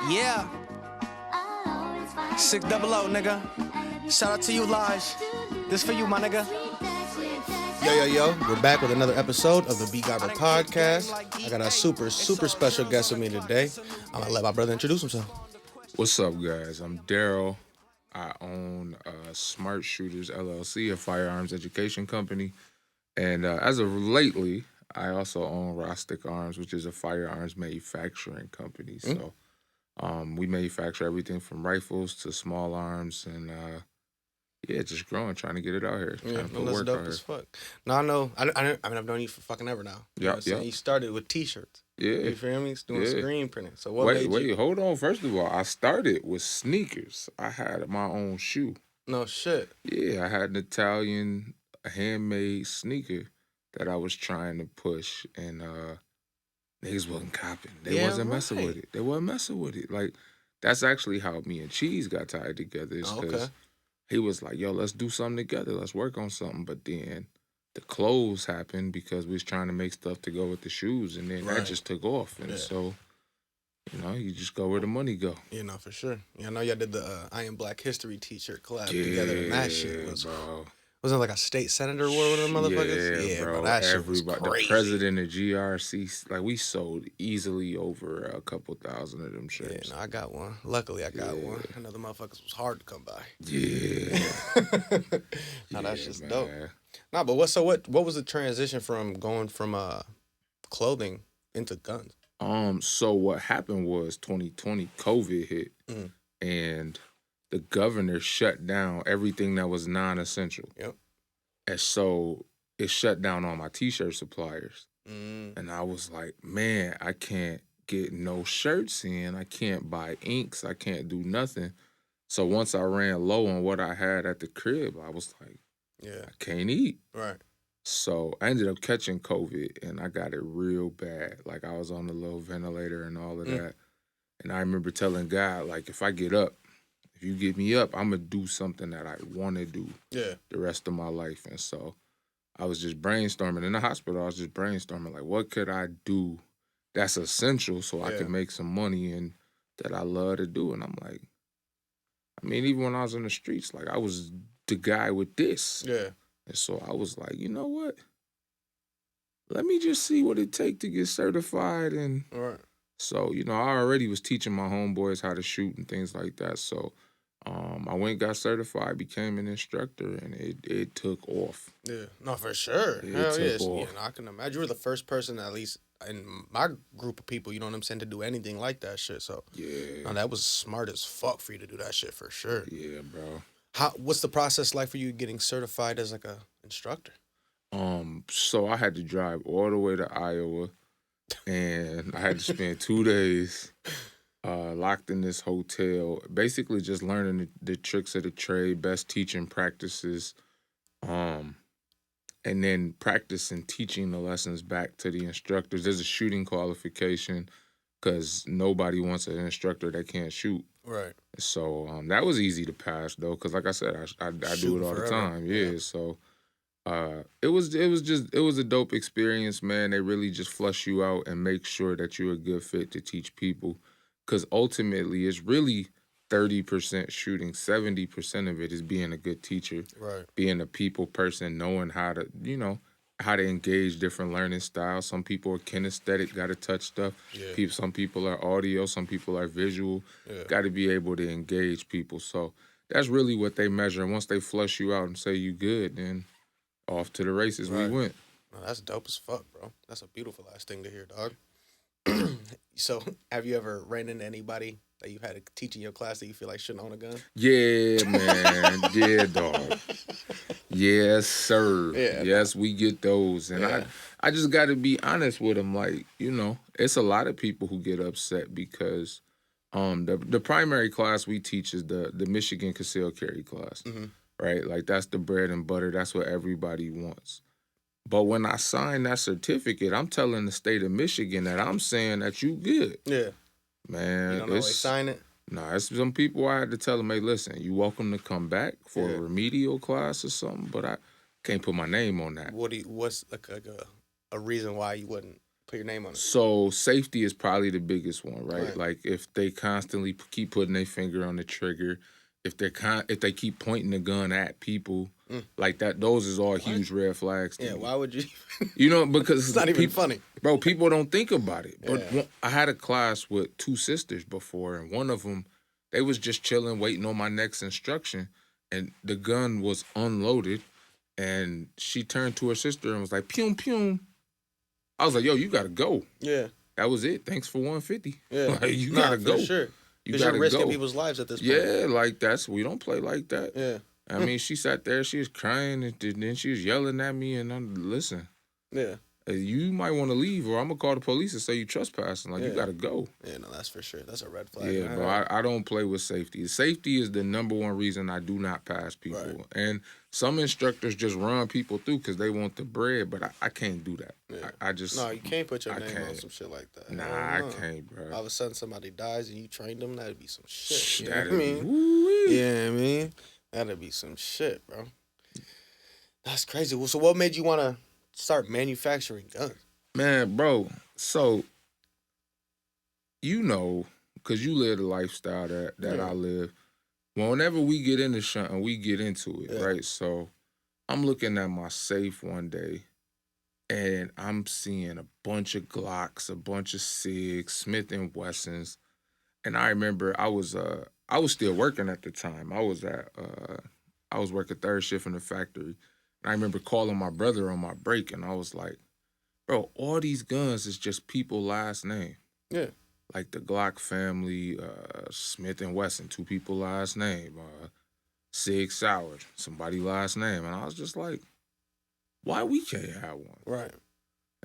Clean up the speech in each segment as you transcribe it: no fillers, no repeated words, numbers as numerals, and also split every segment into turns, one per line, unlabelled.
Yeah. 600, nigga. Shout out to you, Lodge. This for you, my nigga.
Yo. We're back with another episode of the B.Garber podcast. I got a super special guest with me today. I'm going to let my brother introduce himself.
What's up, guys? I'm Daryl. I own Smart Shooters LLC, a firearms education company. And as of lately, I also own Rostic Arms, which is a firearms manufacturing company. So we manufacture everything from rifles to small arms and just growing, trying to get it out here.
Yeah, that's dope as fuck. No, I know. I mean, I've known you for fucking ever now.
Yeah.
You started with T-shirts.
Yeah.
You feel me? Doing screen printing. So what
Wait,
made you...
hold on. First of all, I started with sneakers. I had my own shoe.
No shit.
Yeah, I had an Italian handmade sneaker that I was trying to push, and niggas wasn't copping. They wasn't messing with it. They wasn't messing with it. Like, that's actually how me and Cheese got tied together. Is because he was like, yo, let's do something together. Let's work on something. But then the clothes happened because we was trying to make stuff to go with the shoes, and then that just took off. And so, you just go where the money go.
Yeah, no, for sure. Yeah, I know y'all did the I Am Black History T-shirt collab together, and that shit was...
Bro.
Wasn't it like a state senator wore one of them motherfuckers?
Yeah, bro.
That shit was crazy.
The president of GRC, like, we sold easily over a couple thousand of them shirts.
Yeah, no, I got one. Luckily, I got one. Another motherfuckers was hard to come by.
Yeah.
No, that's just dope. Nah, but what was the transition from going from clothing into guns?
So what happened was 2020, COVID hit, and the governor shut down everything that was non-essential.
Yep.
And so it shut down all my T-shirt suppliers. And I was like, man, I can't get no shirts in. I can't buy inks. I can't do nothing. So once I ran low on what I had at the crib, I was like, I can't eat.
Right.
So I ended up catching COVID, and I got it real bad. Like, I was on the low ventilator and all of that. And I remember telling God, like, if I get up, if you get me up, I'm going to do something that I want to do the rest of my life. And so I was just brainstorming. In the hospital, I was just brainstorming, like, what could I do that's essential so I can make some money and that I love to do? And I'm like, I mean, even when I was in the streets, like, I was the guy with this.
Yeah.
And so I was like, you know what? Let me just see what it takes to get certified. And so, I already was teaching my homeboys how to shoot and things like that. So I went, got certified, became an instructor, and it took off.
Yeah, no, for sure. Hell yes. Yeah, I can imagine. You were the first person, at least in my group of people, you know what I'm saying, to do anything like that shit. So no, that was smart as fuck for you to do that shit, for sure.
Yeah, bro.
What's the process like for you getting certified as like a instructor?
So I had to drive all the way to Iowa, and I had to spend 2 days locked in this hotel, basically just learning the tricks of the trade, best teaching practices, and then practicing teaching the lessons back to the instructors. There's a shooting qualification because nobody wants an instructor that can't shoot.
Right.
So that was easy to pass, though, because like I said, I do it all the time. Yeah. So it was a dope experience, man. They really just flush you out and make sure that you're a good fit to teach people. Because ultimately, it's really 30% shooting. 70% of it is being a good teacher. Right. Being a people person, knowing how to, how to engage different learning styles. Some people are kinesthetic, got to touch stuff. Yeah. Some people are audio. Some people are visual. Yeah. Got to be able to engage people. So that's really what they measure. And once they flush you out and say you good, then off to the races we went.
No, that's dope as fuck, bro. That's a beautiful ass thing to hear, dog. So, have you ever ran into anybody that you had to teach in your class that you feel like shouldn't own a gun?
Yeah, man. Yeah, dog. Yes, sir. Yeah, yes, we get those. And I just got to be honest with them. Like, it's a lot of people who get upset because the primary class we teach is the Michigan concealed carry class, right? Like, that's the bread and butter. That's what everybody wants. But when I sign that certificate, I'm telling the state of Michigan that I'm saying that you good. Yeah. Man.
You don't always sign it?
Nah, it's some people I had to tell them, hey, listen, you welcome to come back for a remedial class or something, but I can't put my name on that.
What's like a reason why you wouldn't? Put your name on it.
So safety is probably the biggest one, right?
Right.
Like if they constantly keep putting their finger on the trigger, if they keep pointing the gun at people, like that, those is all huge red flags to
Yeah,
me.
why would you?
You know, because
It's not even funny.
Bro, people don't think about it. But
Yeah.
I had a class with 2 sisters before, and one of them, they was just chilling, waiting on my next instruction, and the gun was unloaded, and she turned to her sister and was like, "Pew pew." I was like, "Yo, you gotta go."
Yeah.
That was it. Thanks for 150.
Yeah.
Like, you gotta go.
For sure.
You
Because
gotta
you're risking
go.
people's lives at this point.
Yeah, like we don't play like that.
Yeah.
I mean, she sat there, she was crying, and then she was yelling at me, and I'm listen.
Yeah.
You might want to leave, or I'm gonna call the police and say you trespassing. Like you gotta go.
Yeah, no, that's for sure. That's a red flag.
Yeah, bro. I don't play with safety. Safety is the number one reason I do not pass people.
Right.
And some instructors just run people through because they want the bread, but I can't do that.
Yeah.
I just
No, you can't put your
I
name
can't.
on some shit like that.
Nah, I can't, bro.
All of a sudden somebody dies and you trained them, that'd be some shit. You know
That'd
what I
be-
mean?
woo-wee.
Yeah, I mean, that'd be some shit, bro. That's crazy. Well, so what made you want to start manufacturing guns?
Man, bro, so you know, because you live the lifestyle that I live, whenever we get into something, we get into it, right? So I'm looking at my safe one day, and I'm seeing a bunch of Glocks, a bunch of SIGs, Smith & Wessons, and I remember I was still working at the time. I was working third shift in the factory, and I remember calling my brother on my break, and I was like, bro, all these guns is just people last name.
Yeah.
Like the Glock family, Smith & Wesson, 2 people last name. Sig Sauer, somebody last name. And I was just like, why we can't have one?
Right.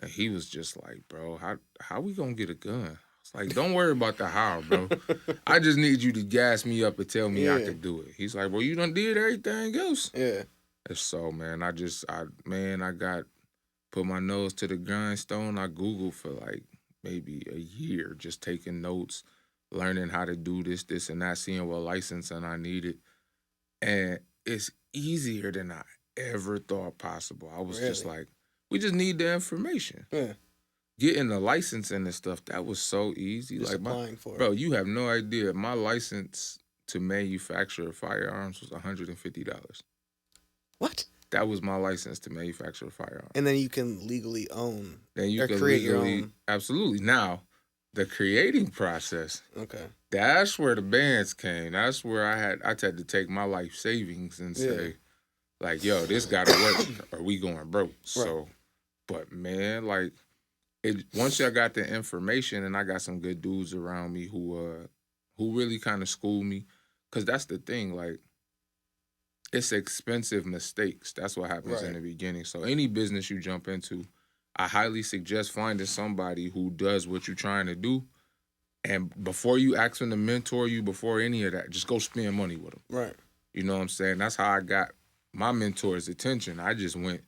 And he was just like, bro, how we gonna get a gun? I was like, don't worry about the how, bro. I just need you to gas me up and tell me I could do it. He's like, well, you done did everything else.
Yeah.
And so, man, I got put my nose to the grindstone. I Googled for like maybe a year, just taking notes, learning how to do this, and that, seeing what licensing I needed. And it's easier than I ever thought possible. I was just like, we just need the information.
Yeah.
Getting the licensing and stuff, that was so easy.
Just
like
applying for it.
Bro, you have no idea. My license to manufacture firearms was $150.
What?
That was my license to manufacture a firearm.
And then you can legally own.
Then you
or
can
create
legally,
your own.
absolutely. Now, the creating process,
Okay.
that's where the bands came. That's where I had to take my life savings and say, like, yo, this gotta work, or we going broke. So, but man, like, once I got the information, and I got some good dudes around me who really kind of schooled me, because that's the thing, like, it's expensive mistakes. That's what happens in the beginning. So any business you jump into, I highly suggest finding somebody who does what you're trying to do. And before you ask them to mentor you, before any of that, just go spend money with them.
Right.
You know what I'm saying? That's how I got my mentor's attention. I just went,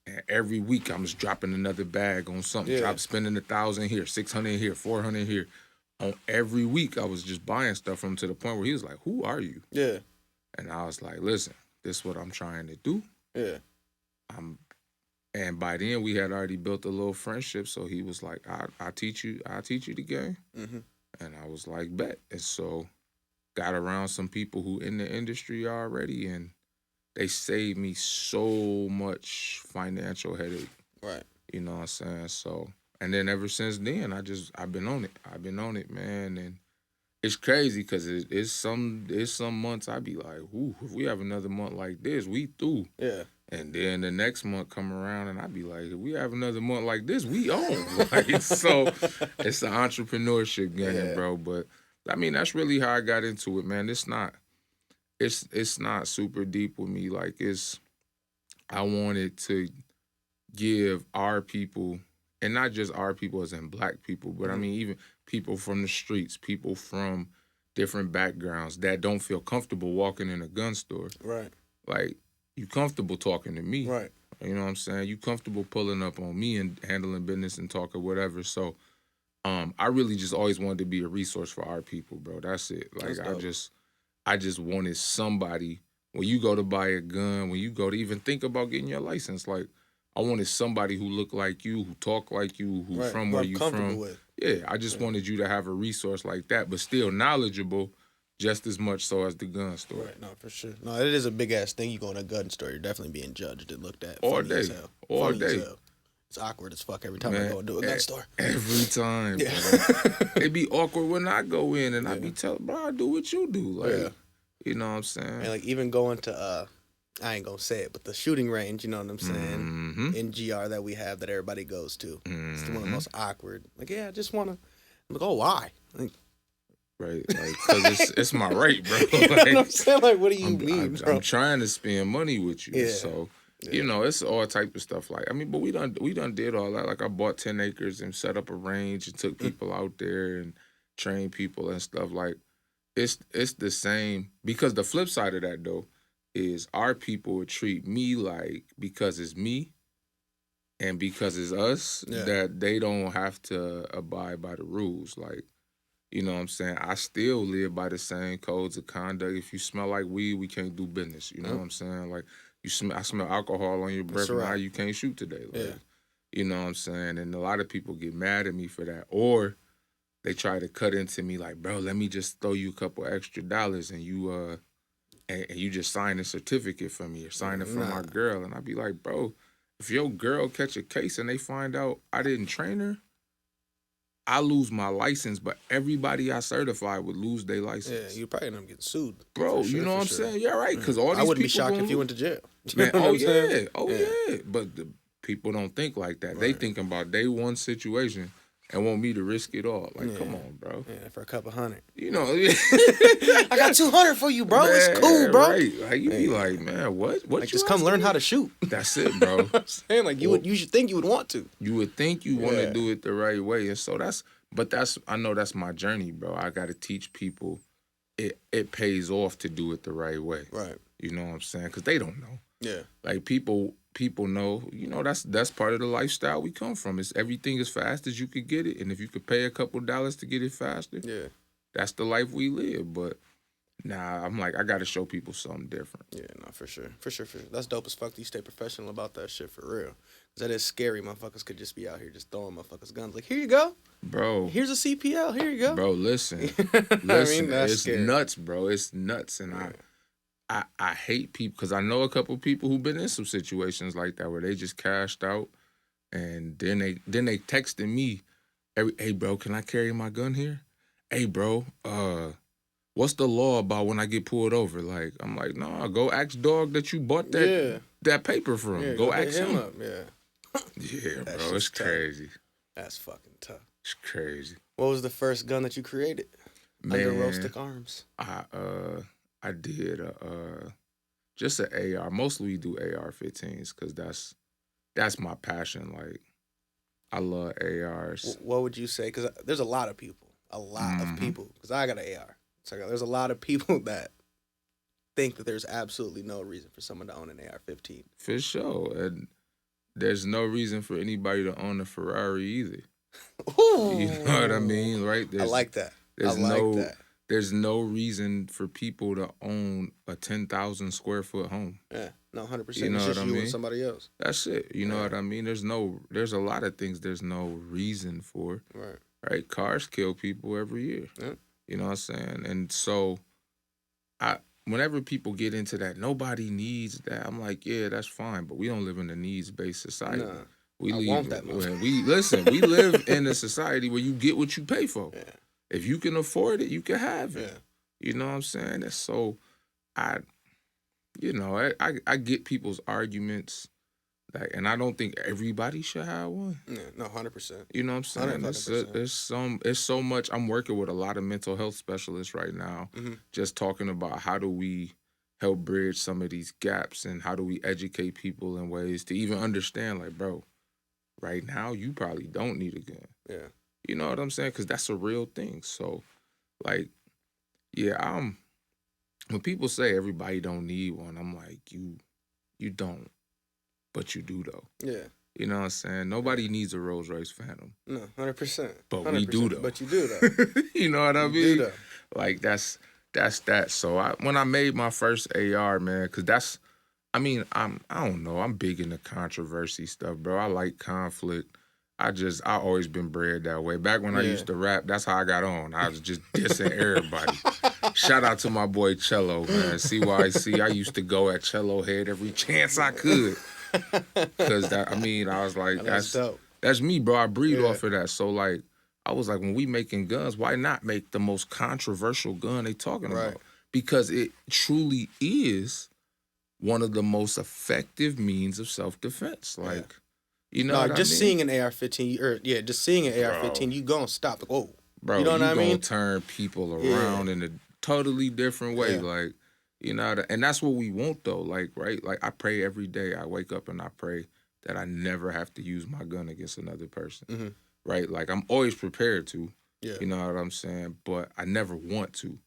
and every week I'm just dropping another bag on something. Spending $1,000 here, $600 here, $400 here. On every week, I was just buying stuff from him, to the point where he was like, who are you?
Yeah.
And I was like, listen, this is what I'm trying to do.
Yeah.
And by then we had already built a little friendship. So he was like, I'll teach you the game.
Mm-hmm.
And I was like, bet. And so got around some people who in the industry already, and they saved me so much financial headache.
Right.
You know what I'm saying? So, and then ever since then, I've been on it. I've been on it, man. And it's crazy because it's some months I be like, ooh, if we have another month like this, we through.
Yeah.
And then the next month come around and I be like, if we have another month like this, we own. Like, so it's the entrepreneurship game, bro. But I mean, that's really how I got into it, man. It's not super deep with me. Like, I wanted to give our people, and not just our people as in black people, but I mean, even people from the streets, people from different backgrounds that don't feel comfortable walking in a gun store.
Right.
Like, you comfortable talking to me.
Right.
You know what I'm saying? You comfortable pulling up on me and handling business and talk or whatever. So I really just always wanted to be a resource for our people, bro. That's it. Like, I just wanted somebody, when you go to buy a gun, when you go to even think about getting your license, like, I wanted somebody who looked like you, who talked like you, who
Right.
from
Who
where
I'm
you
comfortable
from.
with.
Yeah, I just wanted you to have a resource like that, but still knowledgeable, just as much so as the gun store.
Right, no, for sure. No, it is a big ass thing. You go in a gun store, you're definitely being judged and looked at.
All
Funny
day.
as hell.
All
Funny as
day.
hell. It's awkward as fuck every time I
Man,
go into a gun store.
Every time,
Yeah.
bro. It be awkward when I go in and I be telling, bro, I do what you do. Like, you know what I'm saying?
And like even going to I ain't gonna say it, but the shooting range, you know what I'm saying?
Mm-hmm.
In GR that we have that everybody goes to.
Mm-hmm.
It's one of the most awkward. Like, yeah, I just wanna. I'm like, oh, why? Like,
right, like, cause it's my right, bro.
You know
like,
what I'm saying? Like, what do you mean, bro?
I'm trying to spend money with you,
Yeah.
so you know it's all type of stuff. Like, I mean, but we done did all that. Like, I bought 10 acres and set up a range and took people out there and trained people and stuff. Like, it's the same, because the flip side of that though is our people would treat me like, because it's me and because it's us, that they don't have to abide by the rules. Like, you know what I'm saying? I still live by the same codes of conduct. If you smell like weed, we can't do business. You know what I'm saying? Like, I smell alcohol on your breath, now you can't shoot today. Like, you know what I'm saying? And a lot of people get mad at me for that. Or they try to cut into me like, bro, let me just throw you a couple extra dollars and you and you just sign a certificate for me or sign it for my girl. And I be like, bro, if your girl catch a case and they find out I didn't train her, I lose my license, but everybody I certified would lose their license.
Yeah, you probably end up getting sued.
Bro, you know what I'm saying? Yeah, right. Because all these
I wouldn't be
people
shocked if you went to jail.
Man,
You know
oh,
what I'm saying?
yeah. But the people don't think like that. They thinking about day one situation and want me to risk it all. Like, come on, bro.
Yeah, for a couple $100.
You know,
I got $200 for you, bro.
Man,
it's cool, bro.
Right. Like, you be like, man, what? What?
Like, just come learn how to shoot.
That's it, bro.
I'm saying, like, you should think you would want to.
You would think you want to do it the right way. And so I know that's my journey, bro. I got to teach people it pays off to do it the right way.
Right.
You know what I'm saying? Because they don't know.
Yeah.
Like, people know, you know, that's part of the lifestyle we come from. It's everything as fast as you could get it. And if you could pay a couple dollars to get it faster, that's the life we live. But nah, I'm like, I got to show people something different.
Yeah, no, for sure. For sure. That's dope as fuck. You stay professional about that shit for real. Because that is scary. Motherfuckers could just be out here just throwing motherfuckers guns. Like, here you go.
Bro.
Here's a CPL. Here you go.
Bro, listen.
I mean, that's
it's
scary.
nuts, bro. It's nuts. And I hate people, because I know a couple people who've been in some situations like that where they just cashed out and then they texting me, hey, bro, can I carry my gun here? Hey, bro, what's the law about when I get pulled over? Like, I'm like, nah, go ask dog that you bought that paper from.
Yeah,
go ask him.
up. Yeah.
Yeah, bro, it's crazy.
That's fucking tough.
It's crazy.
What was the first gun that you created?
Man,
under Rostic Arms.
I did just an AR. Mostly we do AR-15s because that's my passion. Like, I love ARs.
What would you say? Because there's a lot of people, because I got an AR. So there's a lot of people that think that there's absolutely no reason for someone to own an AR-15.
For sure. And there's no reason for anybody to own a Ferrari either.
Ooh.
You know what I mean? Right?
I like that. That.
There's no reason for people to own a 10,000 square foot home.
Yeah, no, 100%.
You know
it's just
what I
you
mean?
and somebody else.
That's it. You know what I mean? There's a lot of things there's no reason for. Right? Cars kill people every year.
Yeah.
You know what I'm saying? And so whenever people get into that, nobody needs that. I'm like, yeah, that's fine, but we don't live in a needs-based society.
Nah,
I
want that.
We live in a society where you get what you pay for.
Yeah.
If you can afford it, you can have it.
Yeah.
You know what I'm saying? And so I get people's arguments, like, and I don't think everybody should have one.
Yeah, no, 100%.
You know what I'm saying?
100%.
It's so much. I'm working with a lot of mental health specialists right now, just talking about how do we help bridge some of these gaps and how do we educate people in ways to even understand, like, bro, right now you probably don't need a gun.
Yeah.
You know what I'm saying? Because that's a real thing. So, like, yeah, when people say everybody don't need one, I'm like, you don't, but you do though.
Yeah.
You know what I'm saying? Nobody needs a Rolls Royce Phantom.
No, 100%.
But
100%.
we do though.
But you do though.
You know what I mean?
You do though.
Like, that's that. So when I made my first AR, man, because I mean, I don't know. I'm big into controversy stuff, bro. I like conflict. I always been bred that way. Back when I used to rap, that's how I got on. I was just dissing everybody. Shout out to my boy Cello, man. CYC. I used to go at Cello head every chance I could. Cause I was like, that's me, bro. I breed off of that. So like, I was like, when we making guns, why not make the most controversial gun they talking about? Because it truly is one of the most effective means of self-defense. Like, you know what
just
I mean?
seeing an AR-15, just seeing an AR-15, you gonna stop. Whoa.
Bro,
you know what I mean?
Gonna turn people around in a totally different way. Like, you know, and that's what we want though. Like, right? Like, I pray every day. I wake up and I pray that I never have to use my gun against another person. Right? Like, I'm always prepared to. You know what I'm saying? But I never want to.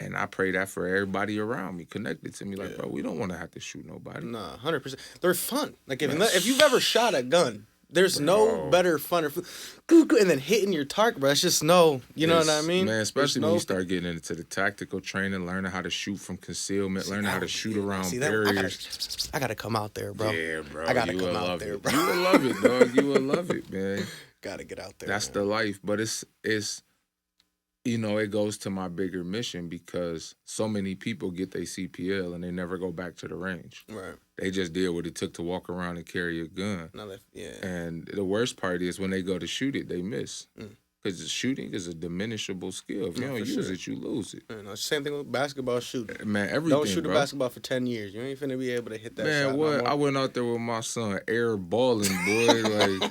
And I pray that for everybody around me, connected to me. Like, bro, we don't want to have to shoot nobody.
Nah, 100%. They're fun. Like, if you've ever shot a gun, there's no better fun and then hitting your target, bro. It's just you know what I mean?
Man, especially when you start getting into the tactical training, learning how to shoot from concealment, learning how to shoot around barriers.
I gotta come out there, bro.
Yeah, bro.
I gotta come out there, bro.
You will love it, dog. You will love it, man.
Gotta get out there.
That's the life. But it's you know, it goes to my bigger mission because so many people get their CPL and they never go back to the range.
Right.
They just did what it took to walk around and carry a gun. And the worst part is when they go to shoot it, they miss. Because shooting is a diminishable skill. If you don't use it, you lose it.
Same thing with basketball shooting.
Man, everything,
don't shoot a basketball for 10 years. You ain't finna be able to hit that shot.
Man, what?
No,
I went out there with my son, air balling, boy.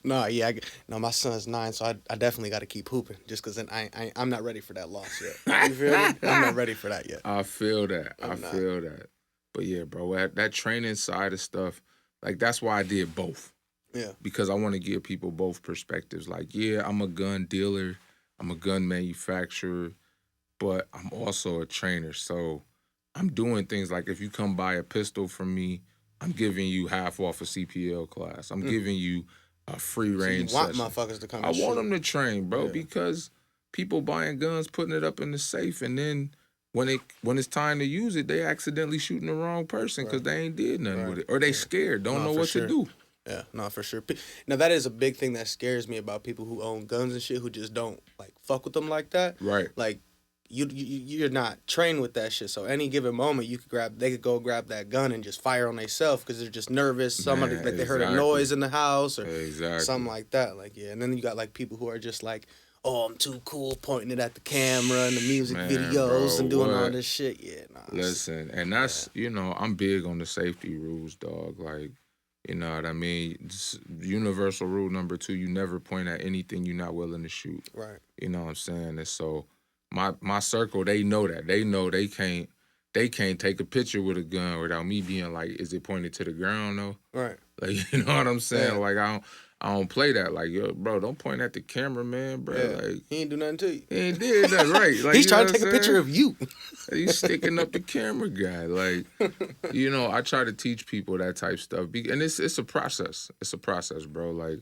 Like,
my son's 9, so I definitely got to keep hooping just because I'm not ready for that loss yet. You feel me? I'm not ready for that yet.
I feel that. I feel that. But yeah, bro, that training side of stuff, like, that's why I did both.
Yeah.
Because I want to give people both perspectives. Like, yeah, I'm a gun dealer, I'm a gun manufacturer, but I'm also a trainer. So I'm doing things like if you come buy a pistol from me, I'm giving you half off a CPL class. I'm giving you a free range
session. You
session.
want motherfuckers to come
I want them to train, bro, because people buying guns, putting it up in the safe, and then when it's time to use it, they accidentally shooting the wrong person because they ain't did nothing with it. Or they scared, don't know what to do.
Yeah, no, for sure. Now, that is a big thing that scares me about people who own guns and shit who just don't, like, fuck with them like that.
Right.
Like, you're not trained with that shit. So any given moment, they could go grab that gun and just fire on themselves because they're just nervous. Somebody, they heard a noise in the house or something like that. Like, and then you got, like, people who are just like, oh, I'm too cool, pointing it at the camera and the music videos and doing all this shit. Yeah, nah.
Listen, and that's, you know, I'm big on the safety rules, dog. Like, you know what I mean? It's universal rule number 2, you never point at anything you're not willing to shoot.
Right.
You know what I'm saying? And so my circle, they know that. They know they can't take a picture with a gun without me being like, is it pointed to the ground though?
Right.
Like, you know what I'm saying? Yeah. Like, I don't play that. Like, yo, bro, don't point at the camera, man, bro.
Yeah.
Like,
he ain't do nothing to you.
He ain't did that, right. Like,
he's trying to take a picture of you.
He's sticking up the camera guy. Like, you know, I try to teach people that type stuff. And it's a process. It's a process, bro. Like,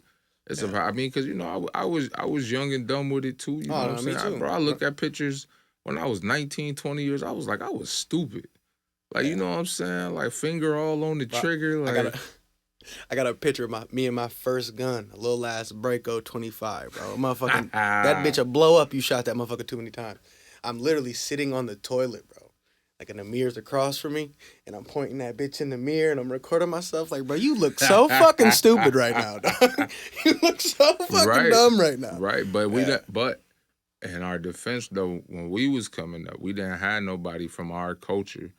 I mean, because, you know, I was young and dumb with it, too. You know what I'm saying? I look at pictures when I was 19, 20 years. I was like, I was stupid. Like, you know what I'm saying? Like, finger all on the trigger. Like,
I got a picture of me and my first gun, a little ass Braco 25, bro. Motherfucking, that bitch will blow up. You shot that motherfucker too many times. I'm literally sitting on the toilet, bro. Like, and the mirror's across from me, and I'm pointing that bitch in the mirror, and I'm recording myself. Like, bro, you look so fucking stupid right now, dog. You look so fucking dumb right now.
Right, but but in our defense, though, when we was coming up, we didn't have nobody from our culture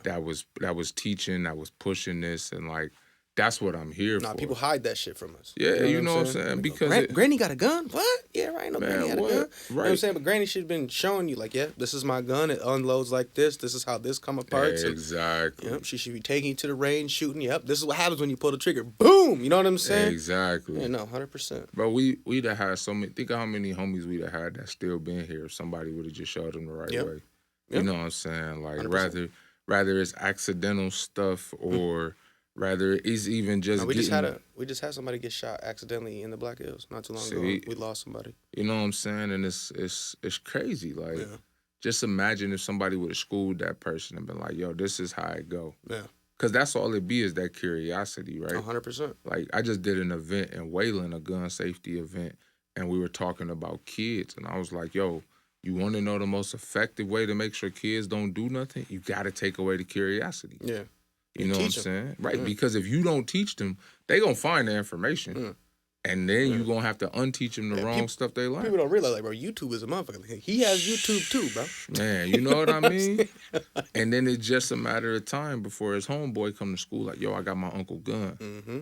that was teaching, that was pushing this, and like, that's what I'm here for.
People hide that shit from us.
Yeah, you know what I'm saying? Because
Granny got a gun? What? Yeah, right. No, Granny had a gun.
Right.
You know what I'm saying? But Granny should have been showing you, like, yeah, this is my gun. It unloads like this. This is how this come apart.
Exactly.
Yep, she should be taking you to the range, shooting. Yep, this is what happens when you pull the trigger. Boom! You know what I'm saying?
Exactly.
Yeah, no, 100%.
Bro, we'd have had so many. Think of how many homies we'd have had that still been here if somebody would have just showed them the right way. You know what I'm saying? Like, 100%. rather it's accidental stuff or... Rather, it's even just
we just had somebody get shot accidentally in the Black Hills not too long ago. We lost somebody.
You know what I'm saying? And it's crazy. Like, just imagine if somebody would have schooled that person and been like, "Yo, this is how it go."
Yeah.
Because that's all it be is that curiosity, right?
100%.
Like, I just did an event in Wayland, a gun safety event, and we were talking about kids. And I was like, yo, you want to know the most effective way to make sure kids don't do nothing? You got to take away the curiosity.
Yeah.
You know what I'm saying? Right, because if you don't teach them, they going to find the information. And then you're going to have to unteach them the wrong stuff they learn.
People don't realize, like, bro, YouTube is a motherfucker. He has YouTube too, bro.
Man, you know what I mean? And then it's just a matter of time before his homeboy come to school like, yo, I got my uncle gun.
Mm-hmm.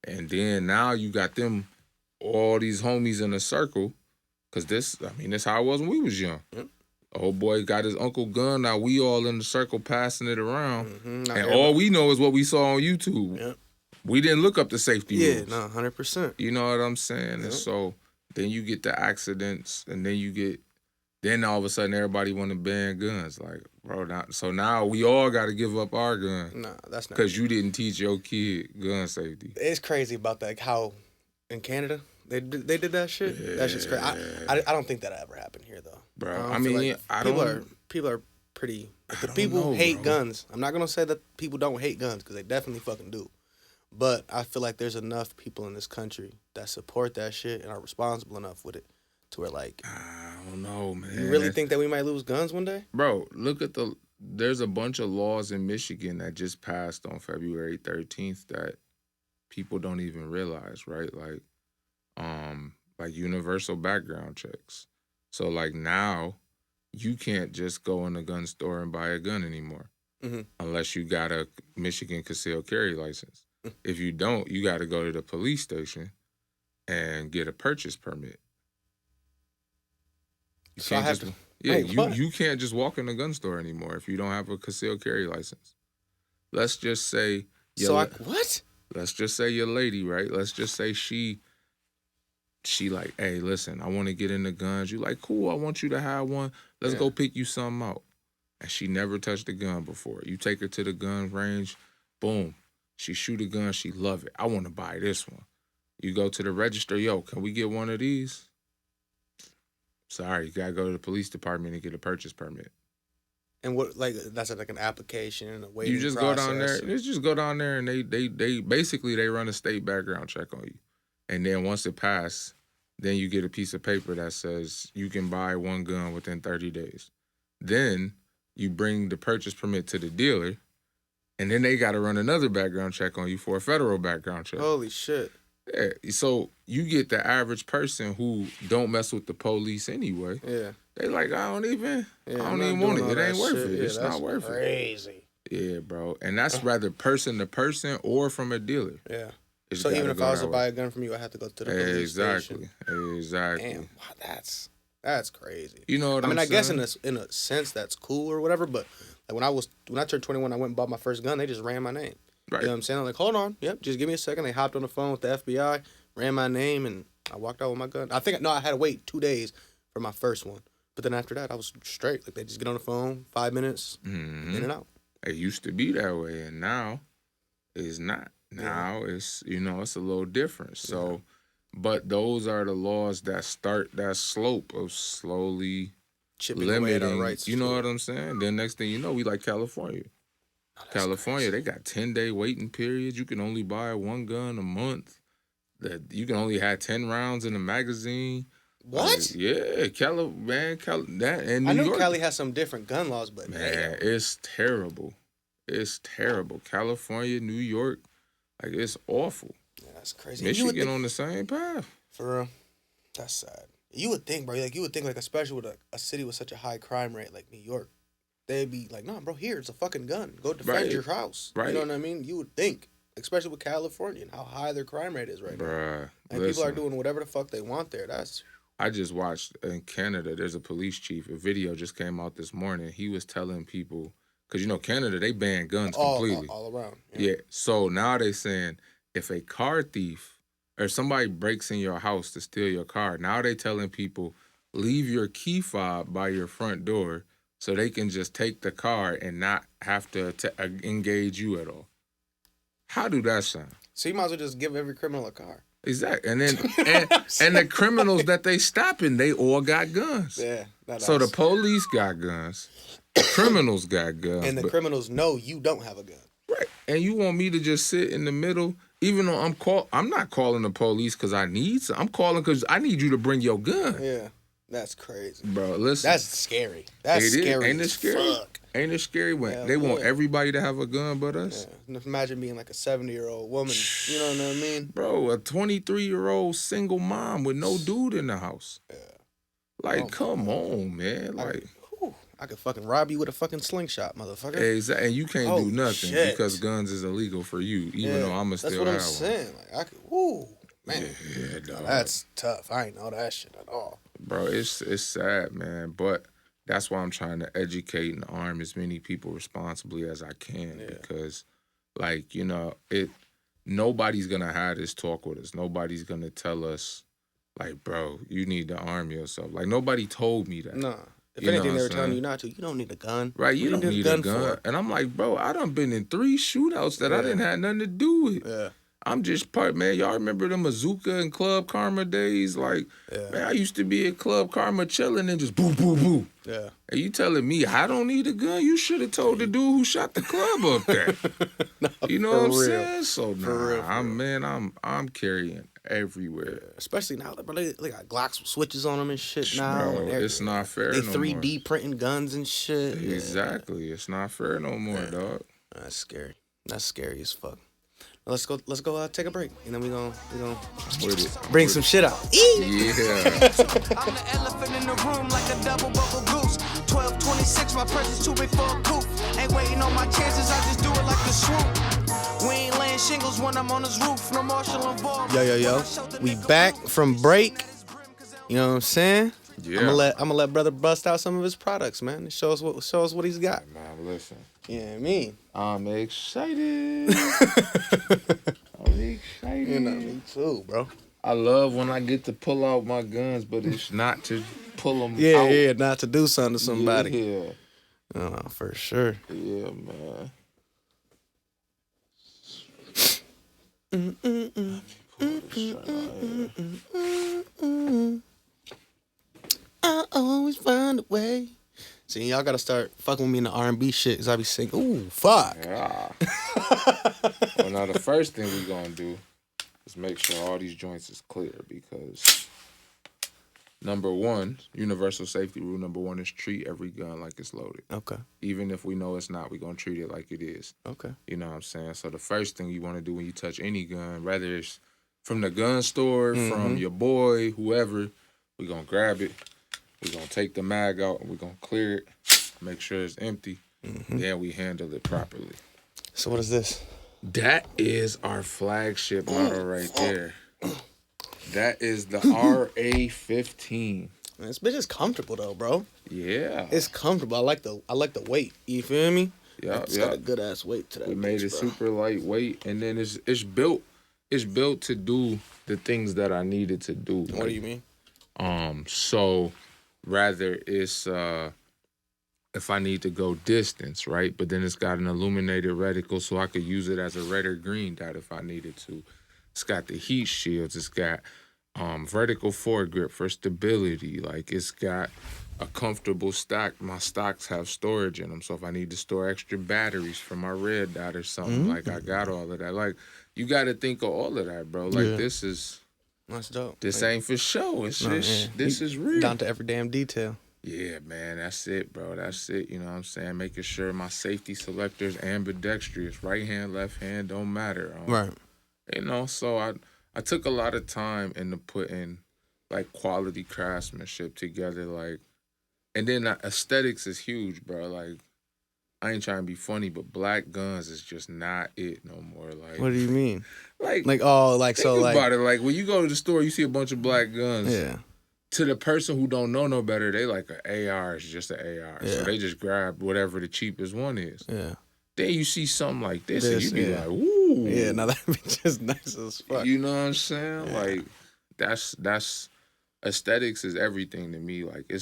And then now you got them, all these homies in a circle. Because this how it was when we was young.
Yep.
Old boy got his uncle gun. Now we all in the circle passing it around.
Mm-hmm.
And all we know is what we saw on YouTube.
Yep.
We didn't look up the safety rules.
Yeah, no, 100%.
You know what I'm saying?
Yep.
And so then you get the accidents, and then all of a sudden everybody want to ban guns. Like, bro, now we all got to give up our gun.
Nah, that's not.
Because you didn't teach your kid gun safety.
It's crazy about that, like how in Canada they did that shit.
Yeah.
That shit's crazy. I don't think that ever happened here though,
bro.
People are pretty. Like, the people who hate guns. I'm not gonna say that people don't hate guns because they definitely fucking do. But I feel like there's enough people in this country that support that shit and are responsible enough with it to where, like,
I don't know, man.
You really think that we might lose guns one day?
Bro, look at there's a bunch of laws in Michigan that just passed on February 13th that people don't even realize, right? Like universal background checks. So, like, now you can't just go in a gun store and buy a gun anymore unless you got a Michigan concealed carry license. If you don't, you got to go to the police station and get a purchase permit. You
So
can't you can't just walk in a gun store anymore if you don't have a concealed carry license. Let's just say
what?
Let's just say your lady, right? Let's just say she like, hey, listen, I want to get into guns. You like, cool, I want you to have one. Let's go pick you something out. And she never touched a gun before. You take her to the gun range, boom. She shoot a gun, she love it. I want to buy this one. You go to the register, yo, can we get one of these? Sorry, you gotta go to the police department and get a purchase permit.
And what, like, that's like an application and a waiting
You just
process.
go down there. Let's just go down there and they basically they run a state background check on you. And then once it passes, then you get a piece of paper that says you can buy one gun within 30 days. Then you bring the purchase permit to the dealer, and then they got to run another background check on you for a federal background check.
Holy shit.
Yeah, so you get the average person who don't mess with the police anyway.
Yeah.
They like, I don't even want it. It ain't worth it. It's not worth it.
Crazy.
Yeah, bro. And that's rather person to person or from a dealer.
Yeah.
It's
So even if I was to buy a
gun
gun from you, I have to go to the police station.
Exactly.
Damn, wow, that's crazy.
You know what
I
saying?
guess in a sense that's cool or whatever, but like when I turned 21, I went and bought my first gun, they just ran my name.
Right.
You know what I'm saying? I'm like, hold on, yep, just give me a second. They hopped on the phone with the FBI, ran my name, and I walked out with my gun. I had to wait 2 days for my first one. But then after that, I was straight. Like, they just get on the phone, 5 minutes, in and out.
It used to be that way, and now it's not. Now it's, it's a little different. So, but those are the laws that start that slope of slowly
chipping away at our
limiting.
rights.
You know what I'm saying? Then next thing you know, we like California. California, they got 10-day waiting periods. You can only buy one gun a month. That you can only have 10 rounds in a magazine.
What?
Yeah, Cali, that and New
I know
York.
Cali has some different gun laws, but
Man, it's terrible. It's terrible. California, New York, like, it's awful.
Yeah, that's crazy.
Michigan on the same path.
For real, that's sad. You would think, bro. Like, especially with a city with such a high crime rate like New York, they'd be like, nah, bro, here, it's a fucking gun. Go defend your house.
Right.
You know what I mean? You would think, especially with California and how high their crime rate is right now. And people are doing whatever the fuck they want there.
I just watched in Canada, there's a police chief. A video just came out this morning. He was telling people, because, Canada, they ban guns completely.
All around.
Yeah. So now they saying if a car thief or somebody breaks in your house to steal your car, now they telling people leave your key fob by your front door so they can just take the car and not have to engage you at all. How do that sound?
So you might as well just give every criminal a car.
Exactly. And then and the criminals that they stopping, they all got guns.
Yeah.
So the police got guns. The criminals got guns.
And the criminals know you don't have a gun.
Right. and you want me to just sit in the middle, even though I'm not calling the police because I need some. I'm calling because I need you to bring your gun.
Yeah, that's crazy,
bro. Listen,
that's scary. That's
it
scary.
Ain't it scary?
Fuck.
Ain't it scary when
Hell
they want
yeah.
everybody to have a gun but us?
Yeah. Imagine being like a 70-year-old woman. You know what I mean?
Bro, a 23-year-old single mom with no dude in the house.
Yeah.
Like, come on, man. Like,
I could fucking rob you with a fucking slingshot, motherfucker.
exactly. And you can't do nothing
shit.
because guns is illegal for you, even though I'ma still have one.
That's what I'm saying. Like, I could, man.
Yeah, dog.
That's tough. I ain't know that shit at all.
Bro, it's sad, man. But that's why I'm trying to educate and arm as many people responsibly as I can because, like, you know, nobody's gonna have this talk with us. Nobody's gonna tell us, like, bro, you need to arm yourself. Like, nobody told me that.
Nah. If anything, they were telling you not to. You don't need a gun.
Right, you don't need a gun.
For?
And I'm like, bro, I done been in 3 shootouts that I didn't have nothing to do with.
Yeah.
I'm just man, y'all remember the Mazooka and Club Karma days? Like, man, I used to be at Club Karma chilling and just boo, boo, boo.
Yeah.
And you telling me I don't need a gun? You should have told the dude who shot the club up there. You know what I'm saying? So, I'm carrying everywhere.
Especially now, bro, they got Glocks with switches on them and shit now.
Bro, it's not fair
They
no
3D
more.
printing guns and shit.
Exactly. Yeah. It's not fair no more, dog.
That's scary. That's scary as fuck. Let's go take a break. And then we gonna bring some shit out.
Yeah.
I'm the elephant in the room like a double bubble goose. 12:26, my presence too big for a coop. Ain't waiting on my chances, I just do it like the swoop. We ain't laying shingles when I'm on this roof. No marshal involved.
Yo. We back from break. You know what I'm saying?
Yeah.
I'm gonna let brother bust out some of his products, man. Show us what he's got.
Man, listen.
Yeah, me.
I'm excited. I'm excited.
You know, me too, bro.
I love when I get to pull out my guns, but it's not to pull them out.
Yeah, not to do something to somebody.
Yeah.
Oh, for sure.
Yeah, man.
I always find a way. See, y'all gotta start fucking with me in the R&B shit, cause I be singing, ooh, fuck.
Yeah. Well, now the first thing we gonna do is make sure all these joints is clear because number one, universal safety rule number 1 is treat every gun like it's loaded.
Okay.
Even if we know it's not, we gonna treat it like it is.
Okay.
You know what I'm saying? So the first thing you wanna do when you touch any gun, whether it's from the gun store, from your boy, whoever, we gonna grab it. We're going to take the mag out and we're going to clear it, make sure it's empty, then we handle it properly.
So what is this?
That is our flagship model right there. That is the RA-15.
Man, this bitch is comfortable though, bro.
Yeah.
It's comfortable. I like the weight. You feel me?
Yeah,
It's got a good ass weight to that.
We made it super lightweight, and then it's built to do the things that I needed to do.
What do you mean?
So rather it's if I need to go distance, right? But then it's got an illuminated reticle so I could use it as a red or green dot if I needed to. It's got the heat shields. It's got vertical foregrip for stability. Like, it's got a comfortable stock. My stocks have storage in them, so if I need to store extra batteries for my red dot or something, like, I got all of that. Like, you got to think of all of that, bro. Like, this is...
That's dope.
This ain't for show. It's just, this is real.
Down to every damn detail.
Yeah, man, that's it, bro. That's it. You know what I'm saying? Making sure my safety selector's ambidextrous. Right hand, left hand, don't matter.
Right.
You know, so I took a lot of time into putting, like, quality craftsmanship together. Like, and then aesthetics is huge, bro. Like, I ain't trying to be funny, but black guns is just not it no more. Like,
what do you mean?
Like,
think
about it. Like, when you go to the store, you see a bunch of black guns.
Yeah.
To the person who don't know no better, they like an AR is just an AR.
Yeah.
So they just grab whatever the cheapest one is.
Yeah.
Then you see something like this and you be like, ooh.
Yeah, now that be just nice as fuck.
You know what I'm saying? Yeah. Like, that's aesthetics is everything to me. Like,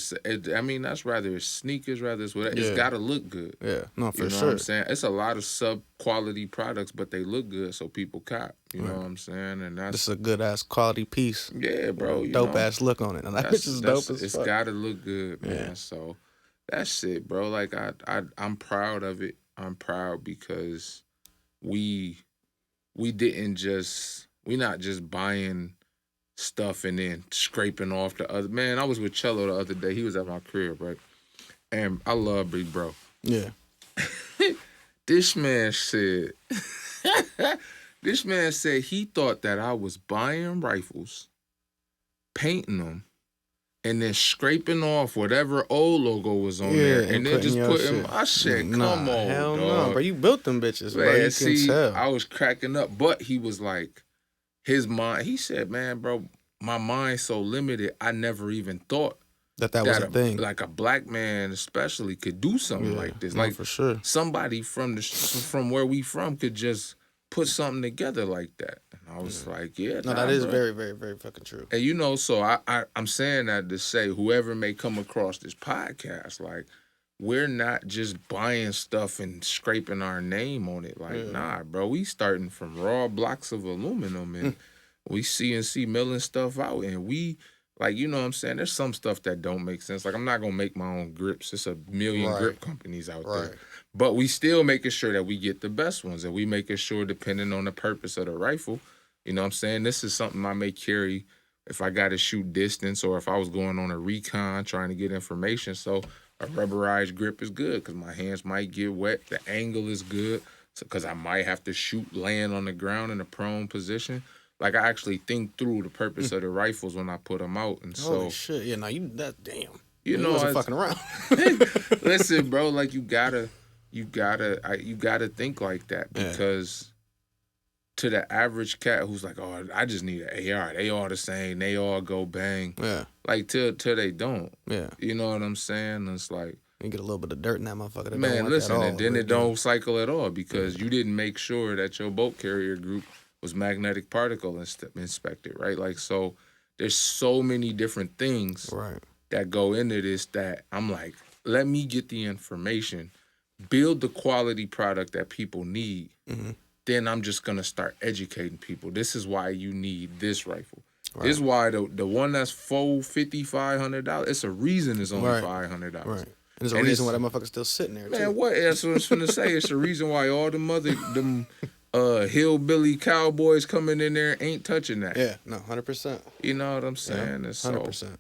I mean, that's rather it's sneakers, rather it's whatever. It's gotta look good.
Yeah, no, for
you know
sure.
What I'm saying? It's a lot of sub-quality products, but they look good, so people cop. You know what I'm saying? And that's...
This is a good-ass quality piece.
Yeah, bro.
Dope-ass look on it. And that bitch is dope as fuck.
It's gotta look good, man. Yeah. So, that's it, bro. Like, I'm proud of it. I'm proud because we not just buying stuff and then scraping off the other. Man, I was with Cello the other day. He was at my crib, right? And I love Big Bro.
Yeah.
This man said he thought that I was buying rifles, painting them, and then scraping off whatever old logo was on there, and then just putting. I said, "Come on,
hell
dog.
no, bro. You built them bitches,
Man,
bro. You
see,
can tell.
I was cracking up, but he was like, his mind. He said, "Man, bro, my mind's so limited. I never even thought
that was a thing.
Like a black man, especially, could do something like this. Like
for sure,
somebody from where we from could just put something together like that." And I was like, "Yeah,
no, that is very, very, very fucking true."
And you know, so I'm saying that to say, whoever may come across this podcast, like, we're not just buying stuff and scraping our name on it. Like, nah, bro, we starting from raw blocks of aluminum and we CNC milling stuff out, and we, like, you know what I'm saying? There's some stuff that don't make sense. Like, I'm not going to make my own grips. It's a million grip companies out there. But we still making sure that we get the best ones, and we making sure, depending on the purpose of the rifle, you know what I'm saying? This is something I may carry if I got to shoot distance or if I was going on a recon trying to get information. So a rubberized grip is good because my hands might get wet. The angle is good because I might have to shoot laying on the ground in a prone position. Like, I actually think through the purpose of the rifles when I put them out. And so,
holy shit, yeah, now damn.
You know,
wasn't fucking around.
Listen, bro, like, you gotta think like that because to the average cat who's like, oh, I just need an AR. They all the same. They all go bang.
Yeah.
Like, till they don't.
Yeah.
You know what I'm saying? It's like,
you get a little bit of dirt in that motherfucker.
Man, listen, and then it don't cycle at all because you didn't make sure that your boat carrier group was magnetic particle inspected, right? Like, so there's so many different things that go into this that I'm like, let me get the information, build the quality product that people need. Then I'm just going to start educating people. This is why you need this rifle. This is why the one that's $450, $500, it's a reason it's only $500.
Right. And there's a reason why that motherfucker's still sitting there,
man, what? That's what I was finna say. It's the reason why all them hillbilly cowboys coming in there ain't touching that.
Yeah, no, 100%.
You know what I'm saying?
100%.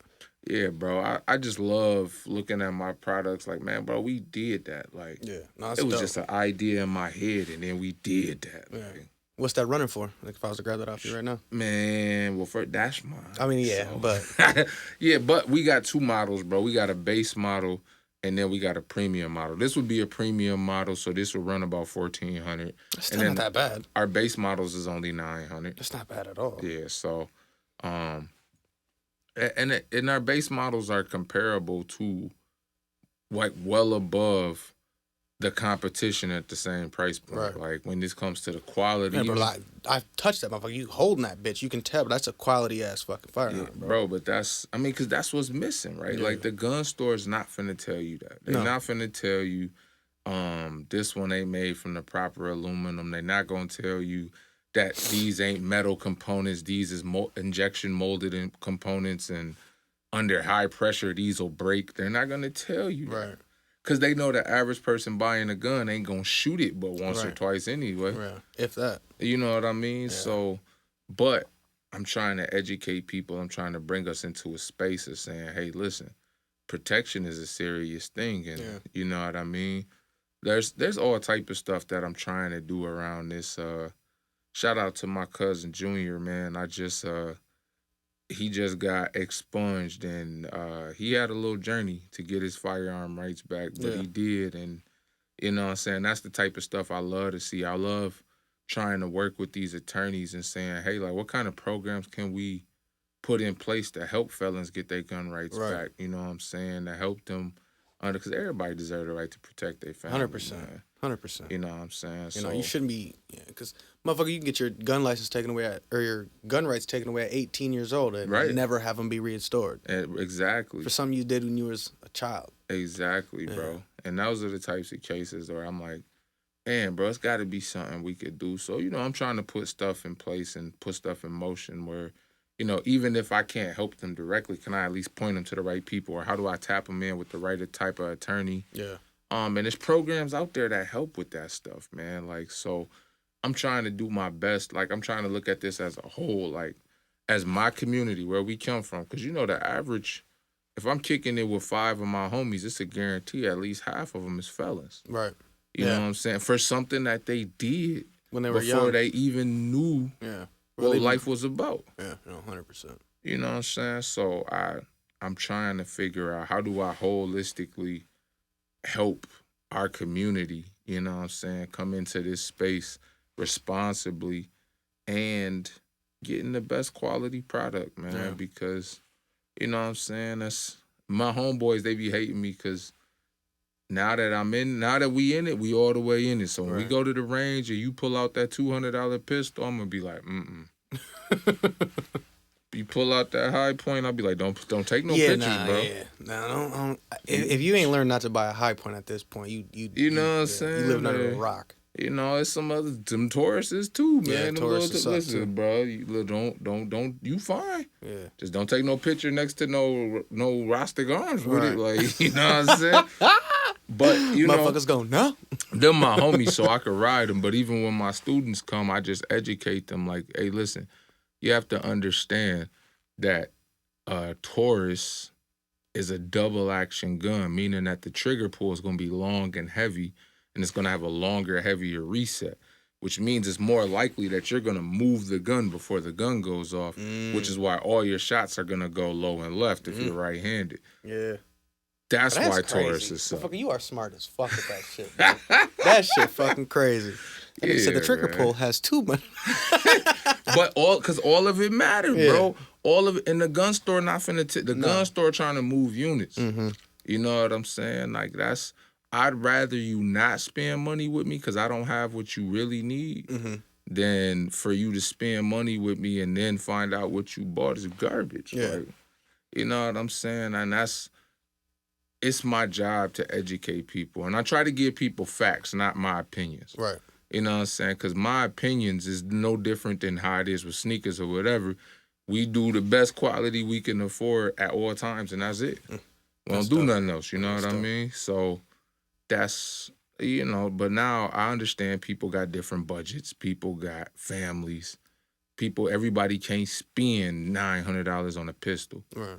Yeah, bro. I just love looking at my products like, man, bro, we did that. Like, it was just an idea in my head, and then we did that.
Yeah. Like, what's that running for? Like, if I was to grab that off you right now?
Man, well, that's mine.
I mean, yeah,
so.
but...
yeah, but we got two models, bro. We got a base model, and then we got a premium model. This would be a premium model, so this would run about $1,400.
That's still not that bad.
Our base models is only $900.
That's not bad at all.
Yeah, so... And our base models are comparable to, like, well above the competition at the same price point.
Right.
Like, when this comes to the quality.
Yeah, bro, like, I touched that motherfucker. You holding that bitch. You can tell, but that's a quality-ass fucking firearm,
bro. But that's, I mean, because that's what's missing, right? Yeah. Like, the gun store is not finna tell you that. They're not finna tell you this one ain't made from the proper aluminum. They're not gonna tell you that these ain't metal components. These is injection molded components, and under high pressure, these will break. They're not going to tell you that. Because they know the average person buying a gun ain't going to shoot it but once or twice anyway.
Right. If that.
You know what I mean?
Yeah.
So, but I'm trying to educate people. I'm trying to bring us into a space of saying, hey, listen, protection is a serious thing. And you know what I mean? There's all type of stuff that I'm trying to do around this. Shout out to my cousin Junior, man. He just got expunged, and he had a little journey to get his firearm rights back, but he did. And you know what I'm saying? That's the type of stuff I love to see. I love trying to work with these attorneys and saying, hey, like, what kind of programs can we put in place to help felons get their gun rights back? You know what I'm saying? To help them because everybody deserves the right to protect their family.
100%. 100%.
You know what I'm saying?
You know, you shouldn't be, because motherfucker, you can get your gun license taken away or your gun rights taken away at 18 years old and never have them be restored.
Exactly.
For something you did when you was a child.
Exactly, bro. And those are the types of cases where I'm like, man, bro, it's got to be something we could do. So, you know, I'm trying to put stuff in place and put stuff in motion where, you know, even if I can't help them directly, can I at least point them to the right people, or how do I tap them in with the right type of attorney?
Yeah.
And there's programs out there that help with that stuff, man. Like, so I'm trying to do my best. Like, I'm trying to look at this as a whole, like, as my community, where we come from. Because, you know, the average, if I'm kicking it with 5 of my homies, it's a guarantee at least half of them is felons.
Right.
You know what I'm saying? For something that they did
when they were
before
young.
they even knew what life was about.
Yeah, 100%.
You know what I'm saying? So I'm trying to figure out, how do I holistically help our community, you know what I'm saying, come into this space responsibly and getting the best quality product, man.
Yeah.
Because, you know what I'm saying, that's my homeboys, they be hating me because now that we in it, we all the way in it. So when we go to the range and you pull out that $200 pistol, I'm gonna be like, You pull out that high point, I'll be like, don't take no pictures, bro.
Yeah, don't. If you ain't learned not to buy a high point at this point,
you know what I'm saying?
You living under a rock.
You know, it's some Tauruses too, man.
Yeah, Tauruses suck
listen,
too.
bro. Don't. You fine?
Yeah.
Just don't take no picture next to no Rostic arms with it, like, you know what I'm saying. But you know,
motherfuckers go no.
Them my homies, so I could ride them. But even when my students come, I just educate them. Like, hey, listen, you have to understand that Taurus is a double action gun, meaning that the trigger pull is going to be long and heavy, and it's going to have a longer, heavier reset, which means it's more likely that you're going to move the gun before the gun goes off, which is why all your shots are going to go low and left if you're right-handed.
Yeah.
That's why
crazy.
Taurus is so.
Motherfucker, you are smart as fuck with that shit, bro. That shit fucking crazy. And he said the trigger pull has too much.
But because all of it mattered, bro. All of it in the gun store, not finna the gun store trying to move units. You know what I'm saying? Like, I'd rather you not spend money with me because I don't have what you really need than for you to spend money with me and then find out what you bought is garbage.
Yeah.
Like, you know what I'm saying? And it's my job to educate people. And I try to give people facts, not my opinions.
Right.
You know what I'm saying? Because my opinions is no different than how it is with sneakers or whatever. We do the best quality we can afford at all times, and that's it. We don't do nothing else, you know what I mean? So that's, you know, but now I understand people got different budgets. People got families. Everybody can't spend $900 on a pistol.
Right.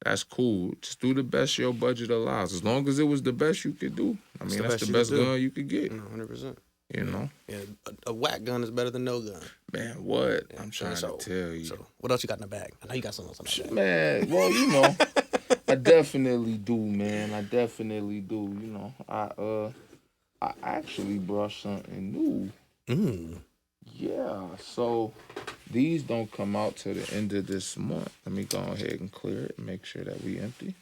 That's cool. Just do the best your budget allows. As long as it was the best you could do. I mean, that's the best gun you could get.
100%.
You know?
Yeah, a whack gun is better than no gun.
Man, what? Yeah, I'm trying to tell you.
So, what else you got in the bag? I know you got something else in the bag.
Man, well, you know, I definitely do, man. I definitely do. You know, I actually brought something new. Yeah, so these don't come out till the end of this month. Let me go ahead and clear it and make sure that we empty.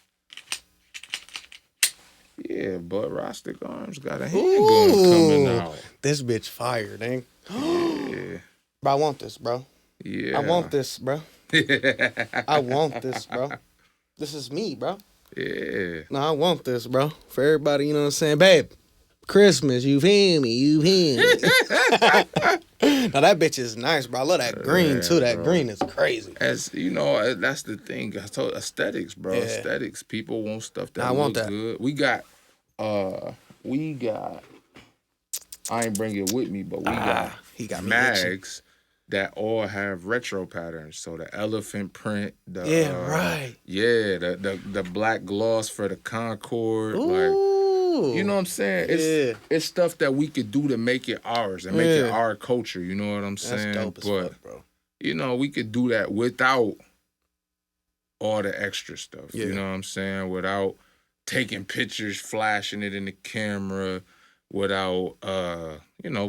Yeah, but Rostic Arms got a handgun coming out.
This bitch fired, ain't?
Yeah.
Bro, I want this, bro.
Yeah.
I want this, bro. I want this, bro. This is me, bro.
Yeah.
No, I want this, bro. For everybody, you know what I'm saying? Babe, Christmas, you feel me? You feel me? Now, that bitch is nice, bro. I love that green, too. That green is crazy.
As you know, that's the thing. I told aesthetics, bro.
Yeah.
Aesthetics. People want stuff that looks good. We got, I ain't bring it with me, but we got mags that all have retro patterns. So the elephant print, the black gloss for the Concord, you know what I'm saying? It's stuff that we could do to make it ours and make it our culture. You know what I'm saying?
That's dope as fuck, bro.
You know, we could do that without all the extra stuff.
Yeah.
You know what I'm saying? Without taking pictures, flashing it in the camera, without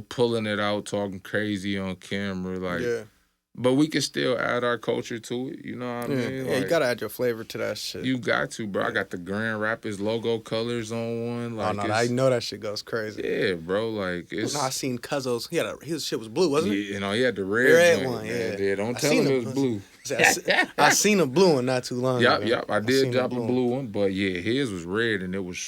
pulling it out, talking crazy on camera, but we can still add our culture to it, you know what I mean?
Yeah, you gotta add your flavor to that shit.
You got to, bro. I got the Grand Rapids logo colors on one.
I know that shit goes crazy.
Yeah, bro, like it's...
I seen Cuzzo's, his shit was blue, wasn't it?
You know, he had the red
one,
yeah. Don't tell him it was blue.
I seen a blue one not too long ago.
Yep, I did drop a blue one, but yeah, his was red and it was...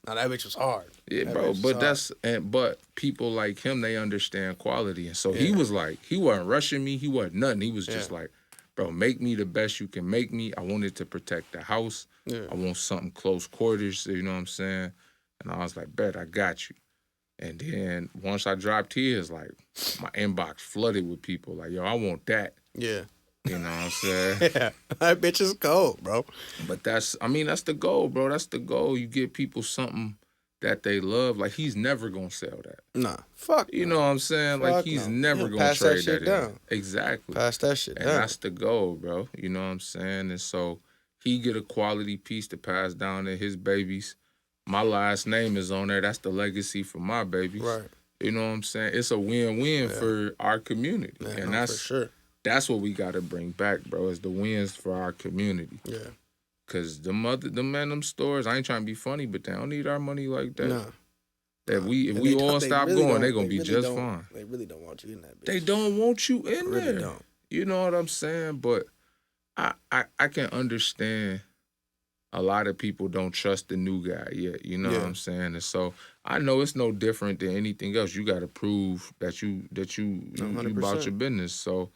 Now that bitch was hard.
Yeah, bro, but people like him, they understand quality. And so he was like, he wasn't rushing me, he wasn't nothing. He was just like, bro, make me the best you can make me. I wanted to protect the house. I want something close quarters, you know what I'm saying? And I was like, bet, I got you. And then once I dropped his, like, my inbox flooded with people. Like, yo, I want that.
Yeah.
You know what I'm saying?
Yeah. That bitch is cold, bro.
But that's the goal, bro. That's the goal. You get people something that they love. Like, he's never going to sell that.
Nah. Fuck.
You know what I'm saying?
Fuck
like, he's never going to
pass that
trade
shit
that
down.
in. Exactly.
Pass that shit
And
down.
that's the goal, bro. You know what I'm saying? And so he get a quality piece to pass down to his babies. My last name is on there. That's the legacy for my babies.
Right.
You know what I'm saying? It's a win-win for our community.
Yeah,
and
no,
that's
for sure.
That's what we got to bring back, bro, is the wins for our community.
Yeah.
Because them stores, I ain't trying to be funny, but they don't need our money like that.
No.
If we all stop going, they're going to be just fine.
They really don't want you in that bitch.
They don't want you in
They really
there.
don't.
You know what I'm saying? But I can understand a lot of people don't trust the new guy yet. You know what I'm saying? And so I know it's no different than anything else. You got to prove that you about your business. So,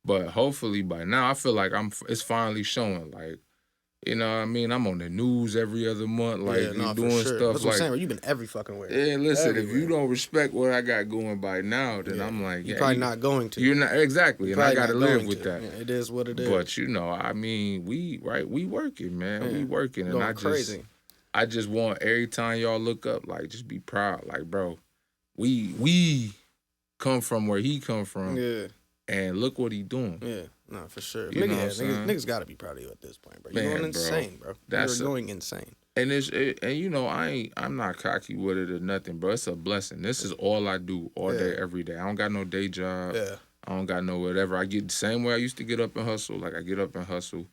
but hopefully by now, I feel like it's finally showing. Like, you know what I mean? I'm on the news every other month, like doing stuff.
That's what I'm saying. You've been every fucking way.
Yeah, listen, if you don't respect what I got going by now, then I'm like,
you're probably not going to.
You're not exactly, and I got to live with that.
Yeah, it is what it is.
But you know, I mean, we working, man. Yeah. We working, and I just want every time y'all look up, like, just be proud, like, bro, we come from where he come from.
Yeah.
And look what he doing.
Yeah, no, for sure.
You
niggas got to be proud of you at this point, bro. You're going insane, bro. You're going insane.
And and you know, I'm not cocky with it or nothing, bro. It's a blessing. This is all I do all day, every day. I don't got no day job.
Yeah.
I don't got no whatever. I get the same way I used to get up and hustle. Like, I get up and hustle,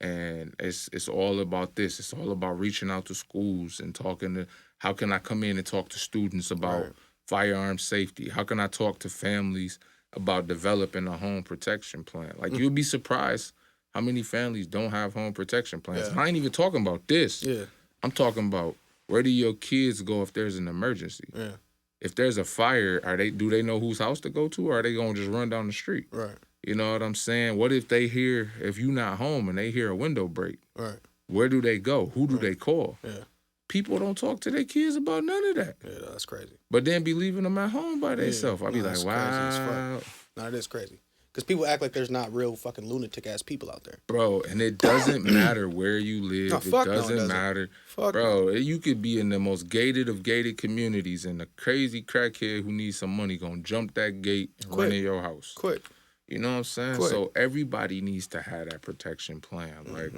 and it's all about this. It's all about reaching out to schools and talking to, how can I come in and talk to students about firearm safety? How can I talk to families about developing a home protection plan? Like, you'll be surprised how many families don't have home protection plans. I ain't even talking about this.
Yeah.
I'm talking about, where do your kids go if there's an emergency?
Yeah.
If there's a fire, do they know whose house to go to, or are they gonna just run down the street?
Right.
You know what I'm saying? What if if you not home and they hear a window break?
Right.
Where do they go? Who do they call?
Yeah.
People don't talk to their kids about none of that.
Yeah, that's crazy.
But then be leaving them at home by themselves. I'll be like, wow.
No, it is crazy. Because people act like there's not real fucking lunatic-ass people out there.
Bro, and it doesn't matter where you live.
No,
it doesn't matter.
Fuck
bro, you could be in the most gated of gated communities, and a crazy crackhead who needs some money gonna jump that gate and run in your house.
Quick.
You know what I'm saying?
Quick.
So everybody needs to have that protection plan. Like,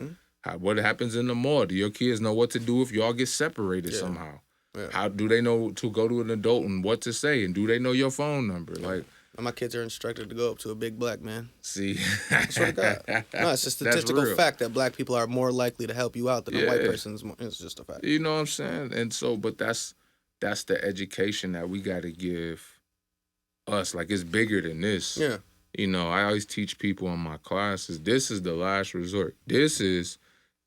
what happens in the mall? Do your kids know what to do if y'all get separated somehow? Yeah. How do they know to go to an adult and what to say? And do they know your phone number? Like,
my kids are instructed to go up to a big black man.
See?
I swear to God. No, it's a statistical fact that black people are more likely to help you out than a white person's. It's just a fact.
You know what I'm saying? And so, but that's the education that we got to give us. Like, it's bigger than this.
Yeah.
You know, I always teach people in my classes, this is the last resort. This is,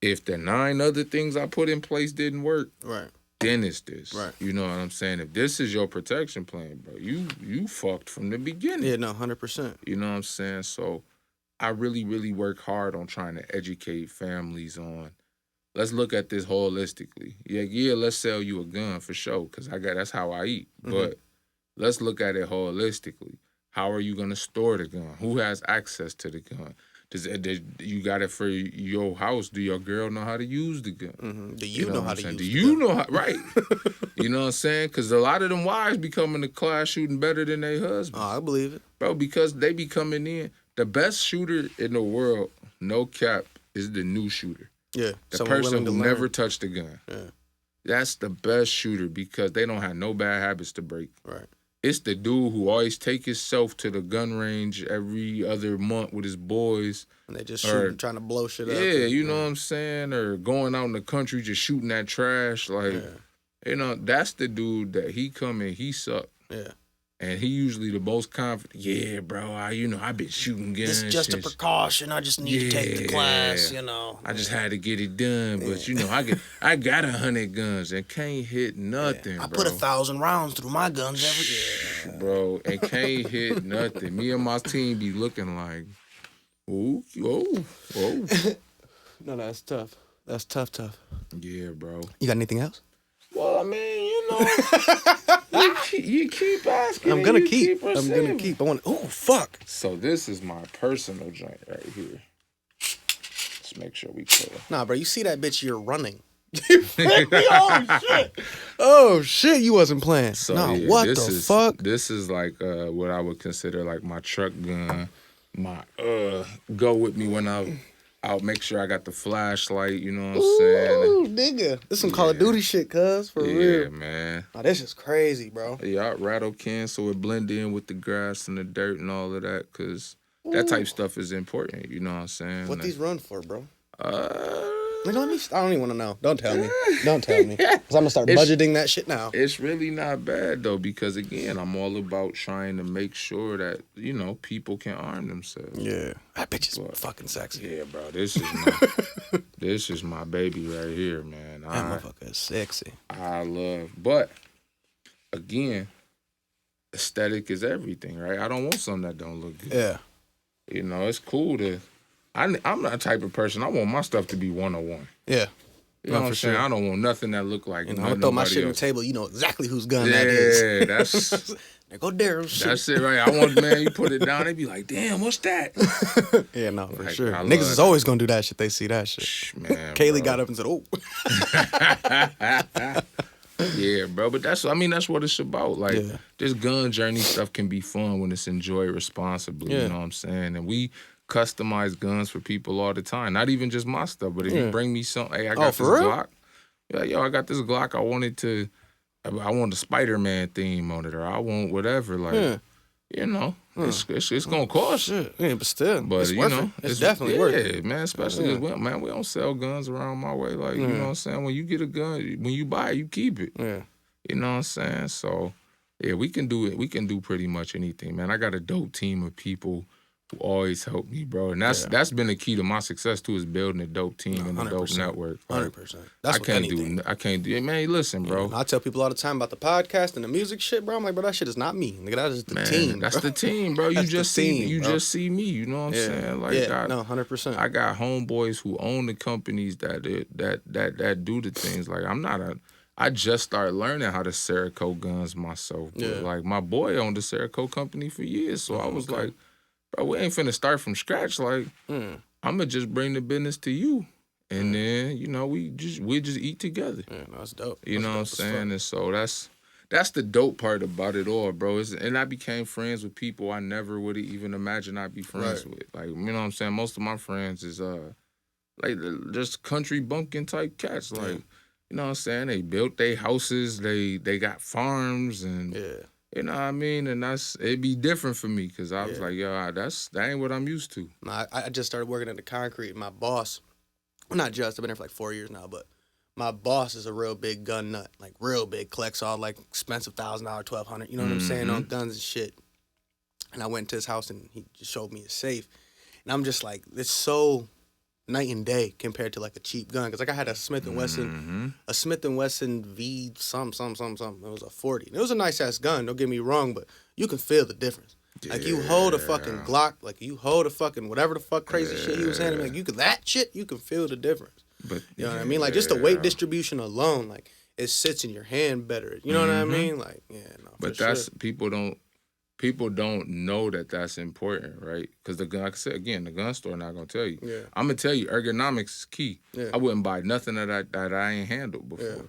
if the 9 other things I put in place didn't work,
right,
then it's this.
Right.
You know what I'm saying? If this is your protection plan, bro, you fucked from the beginning.
Yeah, no, 100%.
You know what I'm saying? So I really, really work hard on trying to educate families on, let's look at this holistically. Yeah, let's sell you a gun for sure, because that's how I eat. But let's look at it holistically. How are you going to store the gun? Who has access to the gun? You got it for your house. Do your girl know how to use the gun?
Do you know how to use the gun?
Do you know how? Right. You know what I'm saying? Because a lot of them wives be coming to class shooting better than their husbands.
Oh, I believe it.
Bro, because they be coming in. The best shooter in the world, no cap, is the new shooter.
Yeah.
The person who never touched a gun.
Yeah.
That's the best shooter because they don't have no bad habits to break.
Right.
It's the dude who always take himself to the gun range every other month with his boys.
And they just shooting, trying to blow shit up.
Yeah, you know what I'm saying? Or going out in the country just shooting that trash. Like, you know, that's the dude that he come in, he suck.
Yeah.
And he usually the most confident. Yeah, bro, I've been shooting guns.
It's just a precaution. I just need to take the class, you know.
I just had to get it done. But, you know, I got 100 guns and can't hit nothing,
I
bro.
put 1,000 rounds through my guns every year.
Bro, and can't hit nothing. Me and my team be looking like, oh.
No, that's tough. That's tough.
Yeah, bro.
You got anything else?
Well, I mean, you know, You keep asking.
I'm gonna
you
keep. I'm
receiving.
gonna keep. I want. Oh fuck.
So this is my personal joint right here. Let's make sure we clear.
Nah, bro. You see that bitch? You're running. Oh shit! Oh shit! You wasn't playing.
So
nah,
yeah,
what the fuck?
This is like what I would consider like my truck gun. My go with me when I'll make sure I got the flashlight. You know what I'm saying?
Ooh, nigga. This some Call of Duty shit, cuz for real.
Yeah, man.
Oh, this is crazy, bro.
Yeah, rattle can so it blend in with the grass and the dirt and all of that, cause that type stuff is important. You know what I'm saying?
What these run for, bro?
Nigga,
let me. I don't even want to know. Don't tell me. Don't tell me. Cause I'm gonna start budgeting that shit now.
It's really not bad though, because again, I'm all about trying to make sure that people can arm themselves.
Yeah, that bitch is fucking sexy.
Yeah, bro, this is my baby right here, man.
That motherfucker is sexy.
I love, but again, aesthetic is everything, right? I don't want something that don't look good.
Yeah,
it's cool to. I'm not the type of person. I want my stuff to be 101.
Yeah.
You know what I'm saying? I don't want nothing that look like
I'm gonna throw my shit on the table. You know exactly whose gun that is.
Yeah, that's
there go Daryl's shit.
That's it, right? I want you put it down. They be like, damn, what's that?
Yeah, no, for
Like,
sure. Niggas is always gonna do that shit. They see that shit.
Man,
Kaylee got up and said, "Oh."
Yeah, bro. But that's what it's about. Like this gun journey stuff can be fun when it's enjoyed responsibly.
Yeah.
You know what I'm saying? And we customize guns for people all the time. Not even just my stuff, but if you bring me some, hey, I got this Glock. Yeah, yo, I got this Glock. I want a Spider-Man theme on it, or I want whatever. Like, it's gonna cost.
Shit. Yeah, but still,
but
it's worth it. It's definitely worth it.
Yeah, man. Especially because we don't sell guns around my way. Like, you know what I'm saying? When you get a gun, when you buy it, you keep it.
Yeah.
You know what I'm saying? So, yeah, we can do it. We can do pretty much anything, man. I got a dope team of people who always help me, bro. And that's been the key to my success too, is building a dope team and a dope network. Like,
100%. That's
I can't do it. Man, listen, bro.
I tell people all the time about the podcast and the music shit, bro. I'm like, bro, that shit is not me. Nigga, that is the team.
That's the team, bro. You just see me. You know what I'm saying? Like,
100%.
I got homeboys who own the companies that do the things. Like, I just started learning how to Cerakote guns myself. But like, my boy owned the Cerakote company for years, so I was like, bro, we ain't finna start from scratch. Like, I'ma just bring the business to you, and then we just eat together.
Yeah, no, that's dope.
You know what I'm saying? And so that's the dope part about it all, bro. And I became friends with people I never would have even imagined I'd be friends with. Like, you know what I'm saying? Most of my friends is like just country bumpkin type cats. Like, you know what I'm saying? They built their houses. They got farms and. You know what I mean? And it'd be different for me because I was like, yo, that ain't what I'm used to.
Nah, I just started working in the concrete. My boss, well, not just, I've been there for like 4 years now, but my boss is a real big gun nut, like real big, collects all like expensive $1,000, $1,200, you know what I'm saying, on guns and shit. And I went to his house and he just showed me a safe. And I'm just like, it's so night and day compared to like a cheap gun. Cause like I had a Smith & Wesson, V something. It was a 40. And it was a nice ass gun, don't get me wrong, but you can feel the difference. Yeah. Like you hold a fucking Glock, like you hold a fucking whatever the fuck crazy shit he was handling, like you can feel the difference. But you know what I mean? Like just the weight distribution alone, like it sits in your hand better. You know what I mean? Like,
but that's people don't know that that's important, right? Because like I said again, the gun store not gonna tell you. Yeah. I'm gonna tell you, ergonomics is key. Yeah. I wouldn't buy nothing that I ain't handled before. Yeah.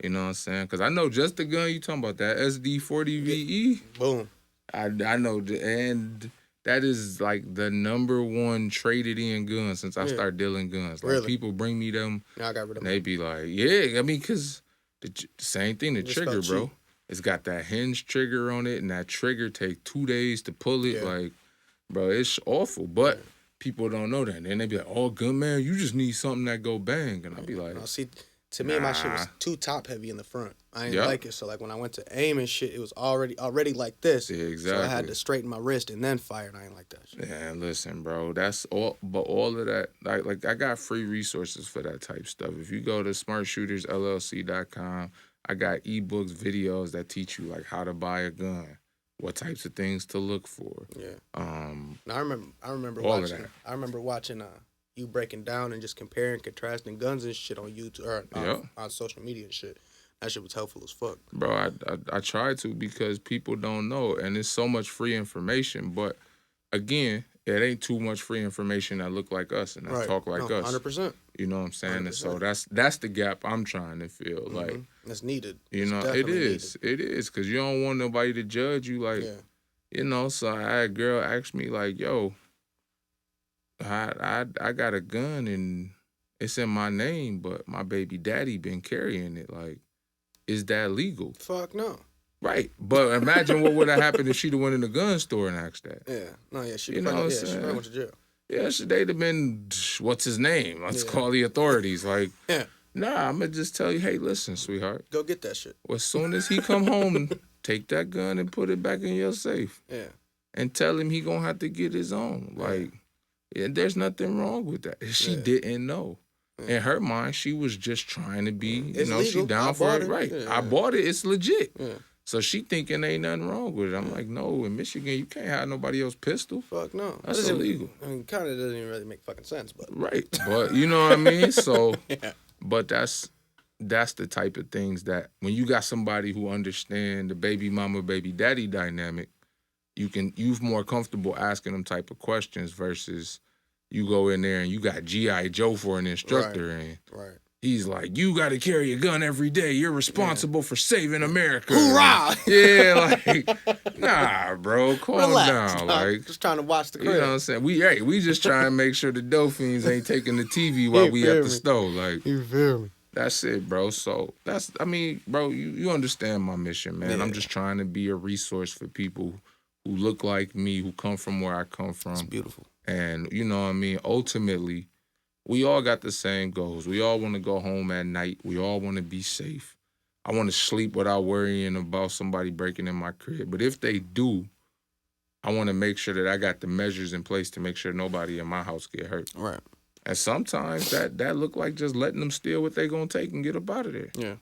You know what I'm saying? Because I know just the gun you talking about, that SD40 VE.
Boom.
I know, and that is like the #1 traded in gun since I started dealing guns. Like people bring me them.
Yeah, I got rid of them.
They be like, yeah, I mean, because the same thing, the trigger, bro. Cheap. It's got that hinge trigger on it, and that trigger take 2 days to pull it. Yeah. Like, bro, it's awful. But people don't know that. And then they be like, oh, good man, you just need something that go bang. And I be like,
see, to me, my shit was too top heavy in the front. I didn't like it. So like when I went to aim and shit, it was already like this.
Yeah, exactly.
So I had to straighten my wrist and then fire, and I ain't like that shit.
Yeah, listen, bro, that's all. But all of that, like I got free resources for that type stuff. If you go to smartshootersllc.com, I got ebooks, videos that teach you like how to buy a gun, what types of things to look for. Yeah.
Now, I remember watching you breaking down and just comparing, contrasting guns and shit on YouTube or on social media and shit. That shit was helpful as fuck.
Bro, I try to because people don't know, and there's so much free information. But again, it ain't too much free information that look like us and that talk like us.
100%.
You know what I'm saying?
100%.
And so that's the gap I'm trying to fill.
Mm-hmm.
Like
that's needed.
You know, it is. It is because you don't want nobody to judge you. Like, you know. So I had a girl ask me like, "Yo, I got a gun and it's in my name, but my baby daddy been carrying it. Like, is that legal?"
Fuck no.
Right, but imagine what would have happened if she'd have went in the gun store and asked that.
Yeah, no, yeah, she
you know what I'm
she
saying?
probably went to jail.
Yeah, they'd have been, what's his name? Let's call the authorities. Like, nah, I'm gonna just tell you, hey, listen, sweetheart,
go get that shit.
Well, as soon as he come home, take that gun and put it back in your safe.
Yeah,
and tell him he gonna have to get his own. Like, there's nothing wrong with that. She didn't know. In her mind, she was just trying to be,
legal.
she down for it. Right.
Yeah,
I bought it. It's legit.
Yeah.
So she thinking ain't nothing wrong with it. I'm like, no, in Michigan, you can't have nobody else's pistol.
Fuck no.
That's illegal.
I mean, kind of doesn't even really make fucking sense, but.
Right. But you know what I mean? So, but that's the type of things that when you got somebody who understand the baby mama, baby daddy dynamic, you're more comfortable asking them type of questions versus you go in there and you got G.I. Joe for an instructor and he's like, you got to carry a gun every day. You're responsible for saving America.
Hoorah!
Yeah, like, nah, bro, calm down. Like,
just trying to watch the crib.
You know what I'm saying? We just trying to make sure the Dolphins ain't taking the TV while we at the stove. Like,
you feel me?
That's it, bro. So bro, you understand my mission, man.
Yeah.
I'm just trying to be a resource for people who look like me, who come from where I come from.
It's beautiful.
And you know what I mean? Ultimately, we all got the same goals. We all want to go home at night. We all want to be safe. I want to sleep without worrying about somebody breaking in my crib. But if they do, I want to make sure that I got the measures in place to make sure nobody in my house get hurt.
Right.
And sometimes that look like just letting them steal what they gonna take and get up out of there.
Yeah.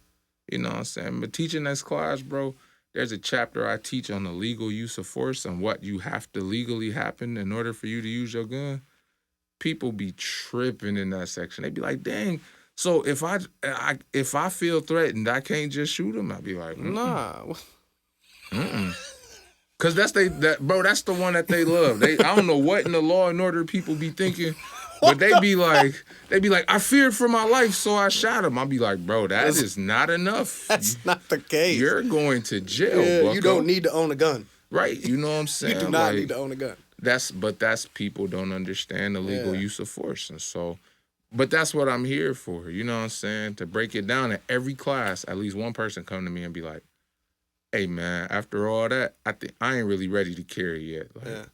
You know what I'm saying? But teaching this class, bro, there's a chapter I teach on the legal use of force and what you have to legally happen in order for you to use your gun. People be tripping in that section. They be like, dang, so if I feel threatened, I can't just shoot them. I be like,
nah.
Cause that's the one that they love. I don't know what in the law and order people be thinking. But they be like, I feared for my life, so I shot him. I'll be like, bro, that is not enough.
That's not the case.
You're going to jail, bucko.
You don't need to own a gun.
Right, you know what I'm saying?
You do not need to own a gun.
That's people don't understand the legal use of force. And so, but that's what I'm here for, you know what I'm saying? To break it down in every class, at least one person come to me and be like, hey, man, after all that, I ain't really ready to carry yet. Like,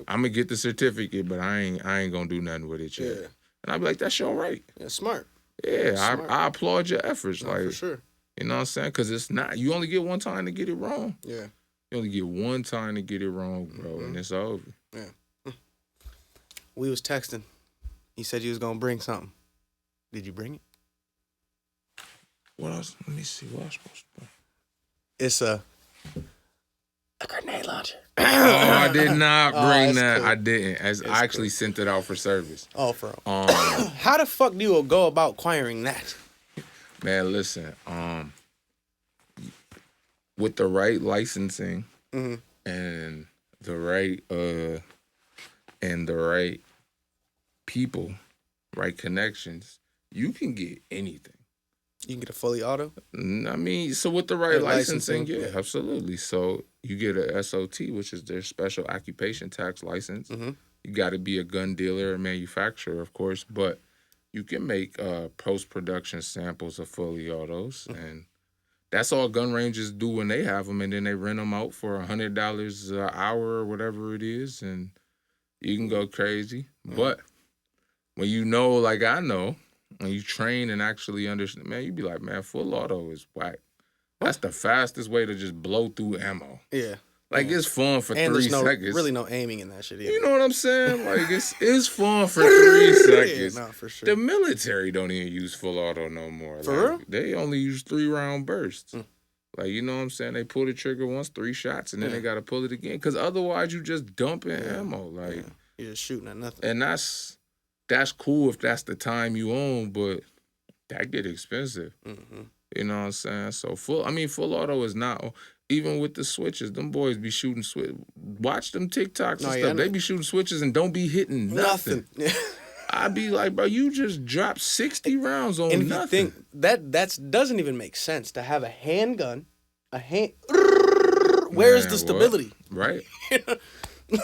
I'm gonna get the certificate, but I ain't gonna do nothing with it yet. Yeah. And I'll be like, that's your right.
Yeah, smart.
Yeah, smart. I applaud your efforts.
No, for sure.
You know what I'm saying? Because it's not, you only get one time to get it wrong.
Yeah.
You only get one time to get it wrong, bro, and it's over.
Yeah. We was texting. You said you was gonna bring something. Did you bring it?
What else? Let me see. What I was supposed to bring?
It's a grenade launcher.
Oh, I did not bring that.
Cool.
I didn't. I actually sent it out for service.
Oh, for real. How the fuck do you go about acquiring that?
Man, listen. With the right licensing and the right people, right connections, you can get anything.
You can get a fully auto?
I mean, so with the right licensing, yeah, absolutely. So you get a SOT, which is their special occupation tax license. Mm-hmm. You got to be a gun dealer or manufacturer, of course, but you can make post-production samples of fully autos, and that's all gun ranges do when they have them, and then they rent them out for $100 an hour or whatever it is, and you can go crazy. But when you know, like I know, when you train and actually understand, man, you be like, man, full auto is whack. That's the fastest way to just blow through ammo. Yeah. Like, it's fun for 3 seconds.
Really no aiming in that shit either.
You know what I'm saying? Like, it's fun for 3 seconds.
Yeah, no, for sure.
The military don't even use full auto no more.
For real?
They only use 3-round bursts. Like, you know what I'm saying? They pull the trigger once, 3 shots, and then they got to pull it again. Because otherwise, you just dumping ammo. Like,
you're just shooting at nothing.
And that's cool if that's the time you own, but that get expensive. Mm-hmm. You know what I'm saying? So full auto is not. Even with the switches, them boys be shooting Watch them TikToks and stuff. They be shooting switches and don't be hitting nothing. I'd be like, bro, you just dropped 60 rounds on
and
nothing.
You think that doesn't even make sense to have a handgun, Where's the stability?
What? Right.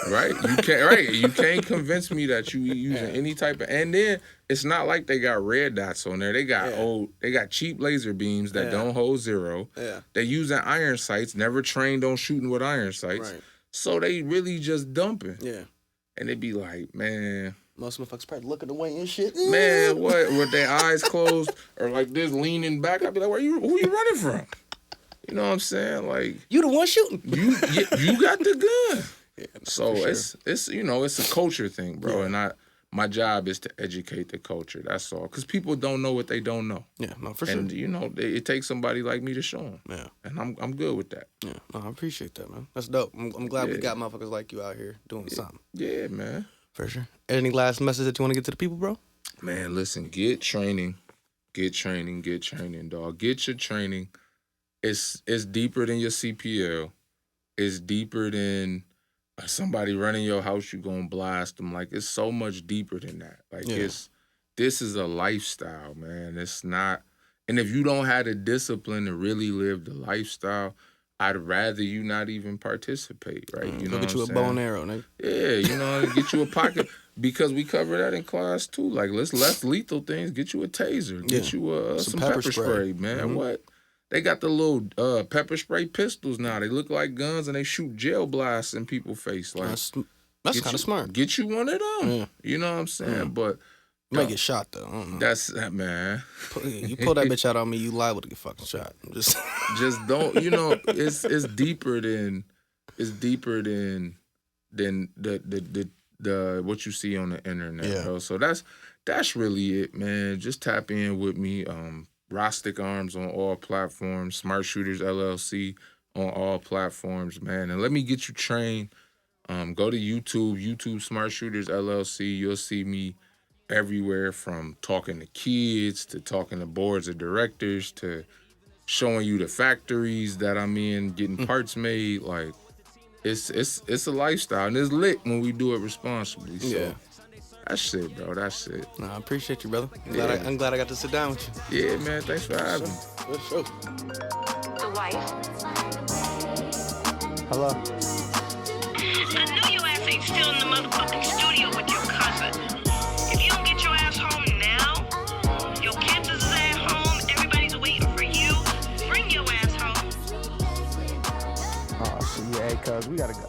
Right, you can't convince me that you using any type of. And then it's not like they got red dots on there. They got cheap laser beams that don't hold zero.
Yeah,
they using iron sights. Never trained on shooting with iron sights.
Right.
So they really just dumping.
Yeah,
and they be like, man.
Most motherfuckers probably looking away and shit.
Man, what? With their eyes closed or like this, leaning back. I'd be like, who you running from? You know what I'm saying? Like
you the one shooting.
You got the gun.
Yeah,
so
sure.
it's it's a culture thing, bro, and my job is to educate the culture. That's all, because people don't know what they don't know.
Yeah, no, for sure.
And it takes somebody like me to show them.
Yeah,
and I'm good with that.
Yeah, no, I appreciate that, man. That's dope. I'm glad we got motherfuckers like you out here doing something.
Yeah, man.
For sure. Any last message that you want to get to the people, bro?
Man, listen, get training, dog. Get your training. It's deeper than your CPL. It's deeper than somebody running your house, you gonna blast them. Like, it's so much deeper than that. Like, this is a lifestyle, man. It's not. And if you don't have the discipline to really live the lifestyle, I'd rather you not even participate, right? You know,
get you a bow and arrow, nigga.
Yeah, get you a pocket, because we cover that in class too. Like, less lethal things. Get you a taser. Get you some pepper spray, man.
Mm-hmm.
What? They got the little pepper spray pistols now. They look like guns and they shoot gel blasts in people's face. Like,
that's kind of smart.
Get you one of them.
Yeah.
You know what I'm saying? But
you might get shot though. I don't know.
That's that, man.
You pull that bitch out on me, you liable to get fucking shot. Just
don't. It's deeper than the what you see on the internet, bro. So that's really it, man. Just tap in with me. Rostic Arms on all platforms, Smart Shooters LLC on all platforms, man. And let me get you trained. Go to YouTube Smart Shooters LLC. You'll see me everywhere, from talking to kids to talking to boards of directors to showing you the factories that I'm in, getting parts made. Like, it's a lifestyle, and it's lit when we do it responsibly. So. That's it, bro. That's it.
No, I appreciate you, brother. I'm glad I got to sit down with
you. Yeah, man. Thanks for having me.
For sure.
The wife.
Hello.
I know your ass ain't still in the motherfucking studio with your cousin. If you don't get your ass home now, your kids is at home, everybody's waiting for you. Bring your ass home.
Oh, shit. Yeah, hey, cuz, we gotta go.